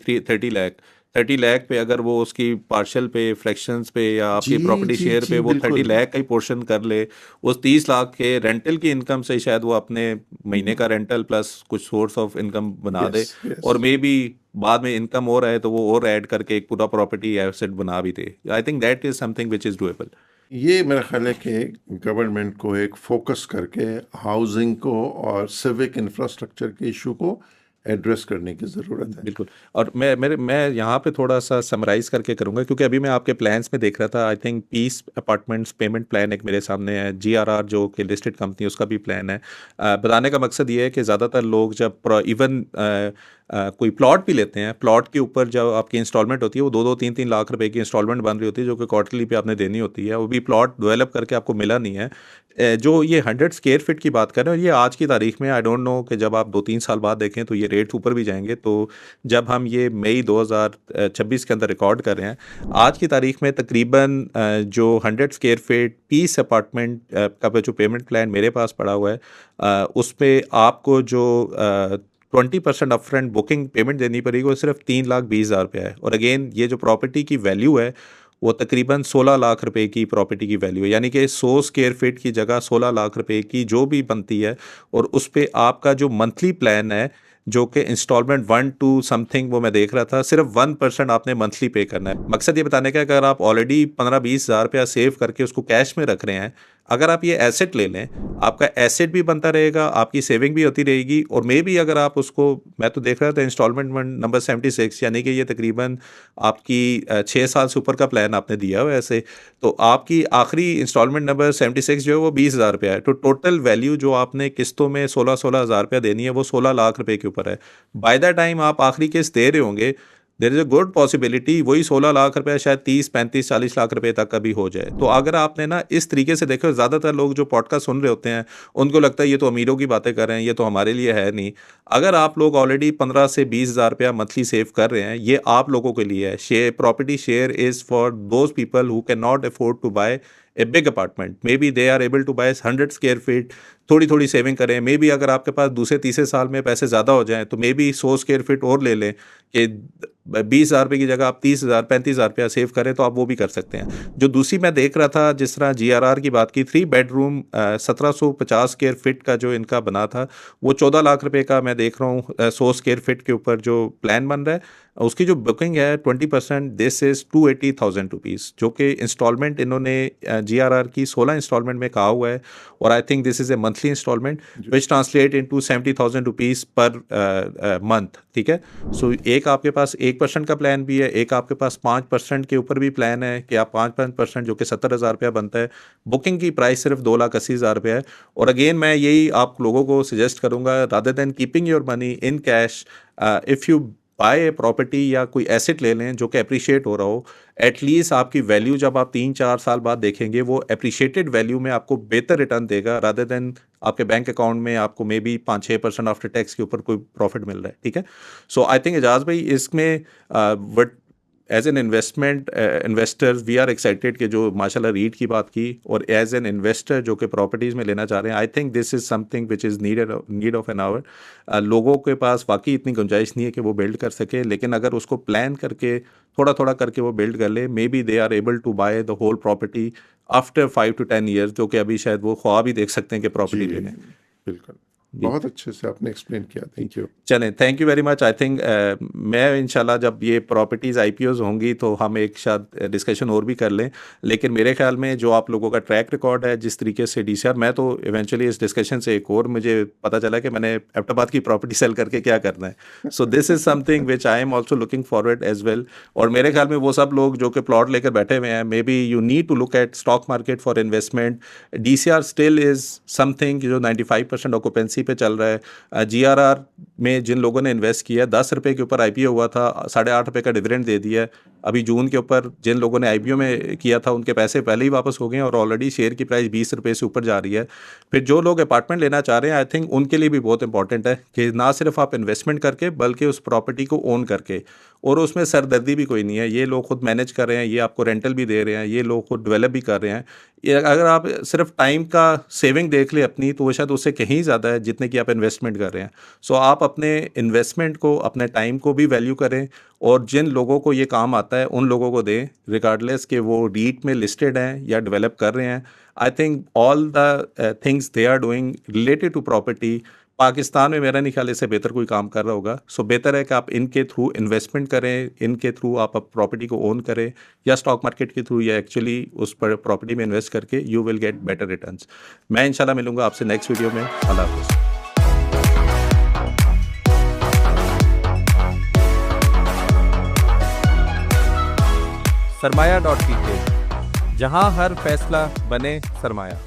30 lakh पे अगर वो उसकी पार्शल पे, फ्रैक्शंस पे या आपकी जी प्रॉपर्टी जी शेयर जी पे वो 30 बिल्कुल। लाख का ही पोर्शन कर ले, उस 30 लाख के रेंटल की इनकम से शायद वो अपने महीने का रेंटल प्लस कुछ सोर्स ऑफ इनकम बना दे, यस यस। और मे बी बाद में इनकम और है तो वो और ऐड करके एक पूरा प्रॉपर्टी एसेट बना भी दे। I think that is something which is doable. ये मेरा ख्याल है कि गवर्नमेंट को एक फोकस करके हाउसिंग को और सिविक इंफ्रास्ट्रक्चर के इशू को एड्रेस करने की ज़रूरत है। बिल्कुल। और मैं यहाँ पे थोड़ा सा समराइज़ करके करूँगा, क्योंकि अभी मैं आपके प्लान्स में देख रहा था, I think Peace Apartments payment plan एक मेरे सामने है, जीआरआर जो कि लिस्टेड कंपनी है उसका भी प्लान है। बताने का मकसद ये है कि ज़्यादातर लोग जब इवन कोई प्लॉट भी लेते हैं, प्लॉट के ऊपर जब आपकी इंस्टॉलमेंट होती है वो 2-3 लाख रुपए की इंस्टॉलमेंट बन रही होती है, जो कि क्वार्टरली पे आपने देनी होती है, वो भी प्लॉट डेवलप करके आपको मिला नहीं है। जो ये 100 स्क्वायर फीट की बात कर रहे हैं, और ये आज की तारीख में आई डोंट नो कि जब आप 2-3 साल बाद देखें तो ये रेट्स ऊपर भी जाएंगे। तो जब हम ये मई 2026 के अंदर रिकॉर्ड कर रहे हैं, आज की तारीख में तकरीबन जो 100 स्क्वायर फीट पीस अपार्टमेंट का जो पेमेंट प्लान मेरे पास पड़ा हुआ है, उस पर आपको जो 20% अपफ्रंट बुकिंग पेमेंट देनी पड़ेगी, वो सिर्फ 3,20,000 रुपया है। और अगेन ये जो प्रॉपर्टी की वैल्यू है वो तकरीबन 16 लाख रुपए की प्रॉपर्टी की वैल्यू है, यानी कि 100 स्क्वायर फीट की जगह 16 लाख रुपए की जो भी बनती है। और उस पर आपका जो मंथली प्लान है, जो कि इंस्टॉलमेंट 1 टू समथिंग वो मैं देख रहा था, सिर्फ 1% आपने मंथली पे करना है। मकसद ये बताने का है कि अगर आप ऑलरेडी 15-20 हज़ार रुपया सेव करके उसको कैश में रख रहे हैं, अगर आप ये एसेट ले लें, आपका एसेट भी बनता रहेगा, आपकी सेविंग भी होती रहेगी। और मे भी अगर आप उसको, मैं तो देख रहा था इंस्टॉलमेंट नंबर 76, यानी कि ये तकरीबन आपकी 6 साल से ऊपर का प्लान आपने दिया हुआ है ऐसे, तो आपकी आखिरी इंस्टॉलमेंट नंबर 76 जो है वो 20,000 रुपया है। तो टोटल वैल्यू जो आपने किस्तों में 16-16 हज़ार रुपया देनी है वो 16 लाख रुपए के ऊपर है। बाय द टाइम आप आखिरी किस्त दे रहे होंगे, there is a good possibility वही 16 लाख रुपए शायद 30-35-40 लाख रुपए तक का भी हो जाए। तो अगर आपने ना इस तरीके से देखो, ज़्यादातर लोग जो पॉडकास्ट सुन रहे होते हैं उनको लगता है ये तो अमीरों की बातें कर रहे हैं, ये तो हमारे लिए है नहीं। अगर आप लोग ऑलरेडी 15 से 20 हज़ार रुपया मंथली सेव कर रहे हैं, ये आप लोगों के लिए है। Share property share is for those people who cannot afford to buy a big apartment, maybe they are able to buy 100 square feet. थोड़ी थोड़ी सेविंग करें, मे बी अगर आपके पास दूसरे तीसरे साल में पैसे ज़्यादा हो जाएं तो मे बी 100 स्क्वायर फीट और ले लें कि 20,000 रुपये की जगह आप 30,000 35,000 रुपया सेव करें, तो आप वो भी कर सकते हैं। जो दूसरी मैं देख रहा था, जिस तरह जीआरआर की बात की, 3 बेडरूम 1750 स्क्वायर फीट का जो इनका बना था वो 14 लाख रुपए का मैं देख रहा हूँ 100 स्क्वायर फीट के ऊपर जो प्लान बन रहा है। उसकी जो बुकिंग है 20%, दिस इज 280,000 रुपीज़, जो कि इंस्टॉलमेंट इन्होंने जीआरआर की 16 इंस्टॉलमेंट में कहा हुआ है। और I think this is a monthly instalment which translate into 70,000 rupees per month. ठीक है। सो एक आपके पास 1% का प्लान भी है, एक आपके पास 5% के ऊपर भी प्लान है कि आप 5% जो कि 70,000 रुपया बनता है। बुकिंग की प्राइस सिर्फ 2,80,000 रुपया है। और अगेन मैं यही आप लोगों को सजेस्ट करूंगा, rather than keeping your money in cash, if you buy a property या कोई एसेट ले लें जो कि अप्रिशिएट हो रहा हो, एटलीस्ट आपकी वैल्यू जब आप 3-4 साल बाद देखेंगे वो अप्रिशिएटेड वैल्यू में आपको बेहतर रिटर्न देगा, रादर देन आपके बैंक अकाउंट में आपको मे बी 5-6% आफ्टर टैक्स के ऊपर कोई प्रॉफिट मिल रहा है। ठीक है। सो आई थिंक एजाज भाई इसमें as an investors we are excited कि जो माशाल्लाह रीट की बात की, और एज एन इन्वेस्टर जो कि प्रॉपर्टीज़ में लेना चाह रहे हैं, I think this is something which is need of an hour. लोगों के पास वाकई इतनी गुंजाइश नहीं है कि वो बिल्ड कर सके, लेकिन अगर उसको प्लान करके थोड़ा थोड़ा करके वो बिल्ड कर ले, maybe they are able to buy the whole property after 5 to 10 years, जो कि अभी शायद वो ख्वाब ही देख सकते हैं कि प्रॉपर्टी ले लें। बिल्कुल, बहुत अच्छे से आपने एक्सप्लेन किया, थैंक यू। चलें, thank you very much. I think मैं इंशाल्लाह जब ये प्रॉपर्टीज़ IPOs होंगी तो हम एक शायद डिस्कशन और भी कर लें, लेकिन मेरे ख्याल में जो आप लोगों का ट्रैक रिकॉर्ड है, जिस तरीके से DCR, मैं तो इवेंचुअली इस डिस्कशन से एक और मुझे पता चला कि मैंने एबटाबाद की प्रॉपर्टी सेल करके क्या करना है। So this is something which I am also looking forward as well. और मेरे ख्याल में वो सब लोग जो कि प्लॉट लेकर बैठे हुए हैं, maybe you need to look at stock market for investment. DCR still is something जो 95% ऑक्यूपेंसी पे चल रहा है। GRR में जिन लोगों ने इन्वेस्ट किया, 10 रुपये के ऊपर IPO हुआ था, 8.5 रुपये का डिविडेंड दे दिया है। अभी जून के ऊपर जिन लोगों ने IPO में किया था उनके पैसे पहले ही वापस हो गए हैं, और ऑलरेडी शेयर की प्राइस 20 रुपये से ऊपर जा रही है। फिर जो लोग अपार्टमेंट लेना चाह रहे हैं, आई थिंक उनके लिए भी बहुत इंपॉर्टेंट है कि ना सिर्फ आप इन्वेस्टमेंट करके, बल्कि उस प्रॉपर्टी को ओन करके, और उसमें सरदर्दी भी कोई नहीं है। ये लोग खुद मैनेज कर रहे हैं, ये आपको रेंटल भी दे रहे हैं, ये लोग खुद डेवलप भी कर रहे हैं। ये अगर आप सिर्फ टाइम का सेविंग देख ले अपनी, तो वो शायद उससे कहीं ज़्यादा है जितने की आप इन्वेस्टमेंट कर रहे हैं। सो आप अपने इन्वेस्टमेंट को, अपने टाइम को भी वैल्यू करें, और जिन लोगों को ये काम आता है उन लोगों को दें, रिगार्डलेस कि वो रीट में लिस्टेड हैं या डेवलप कर रहे हैं। I think all the things they are doing related to property, Pakistan में मेरा नहीं ख्याल इससे बेहतर कोई काम कर रहा होगा। सो बेहतर है कि आप इनके थ्रू इन्वेस्टमेंट करें, इनके थ्रू आप प्रॉपर्टी को ओन करें, या स्टॉक मार्केट के थ्रू, या एक्चुअली उस पर प्रॉपर्टी में इन्वेस्ट करके you will get better returns. मैं इंशाल्लाह मिलूंगा आपसे नेक्स्ट वीडियो में। अल्लाह हाफ़िज़। सरमाया.pk, जहां हर फैसला बने सरमाया।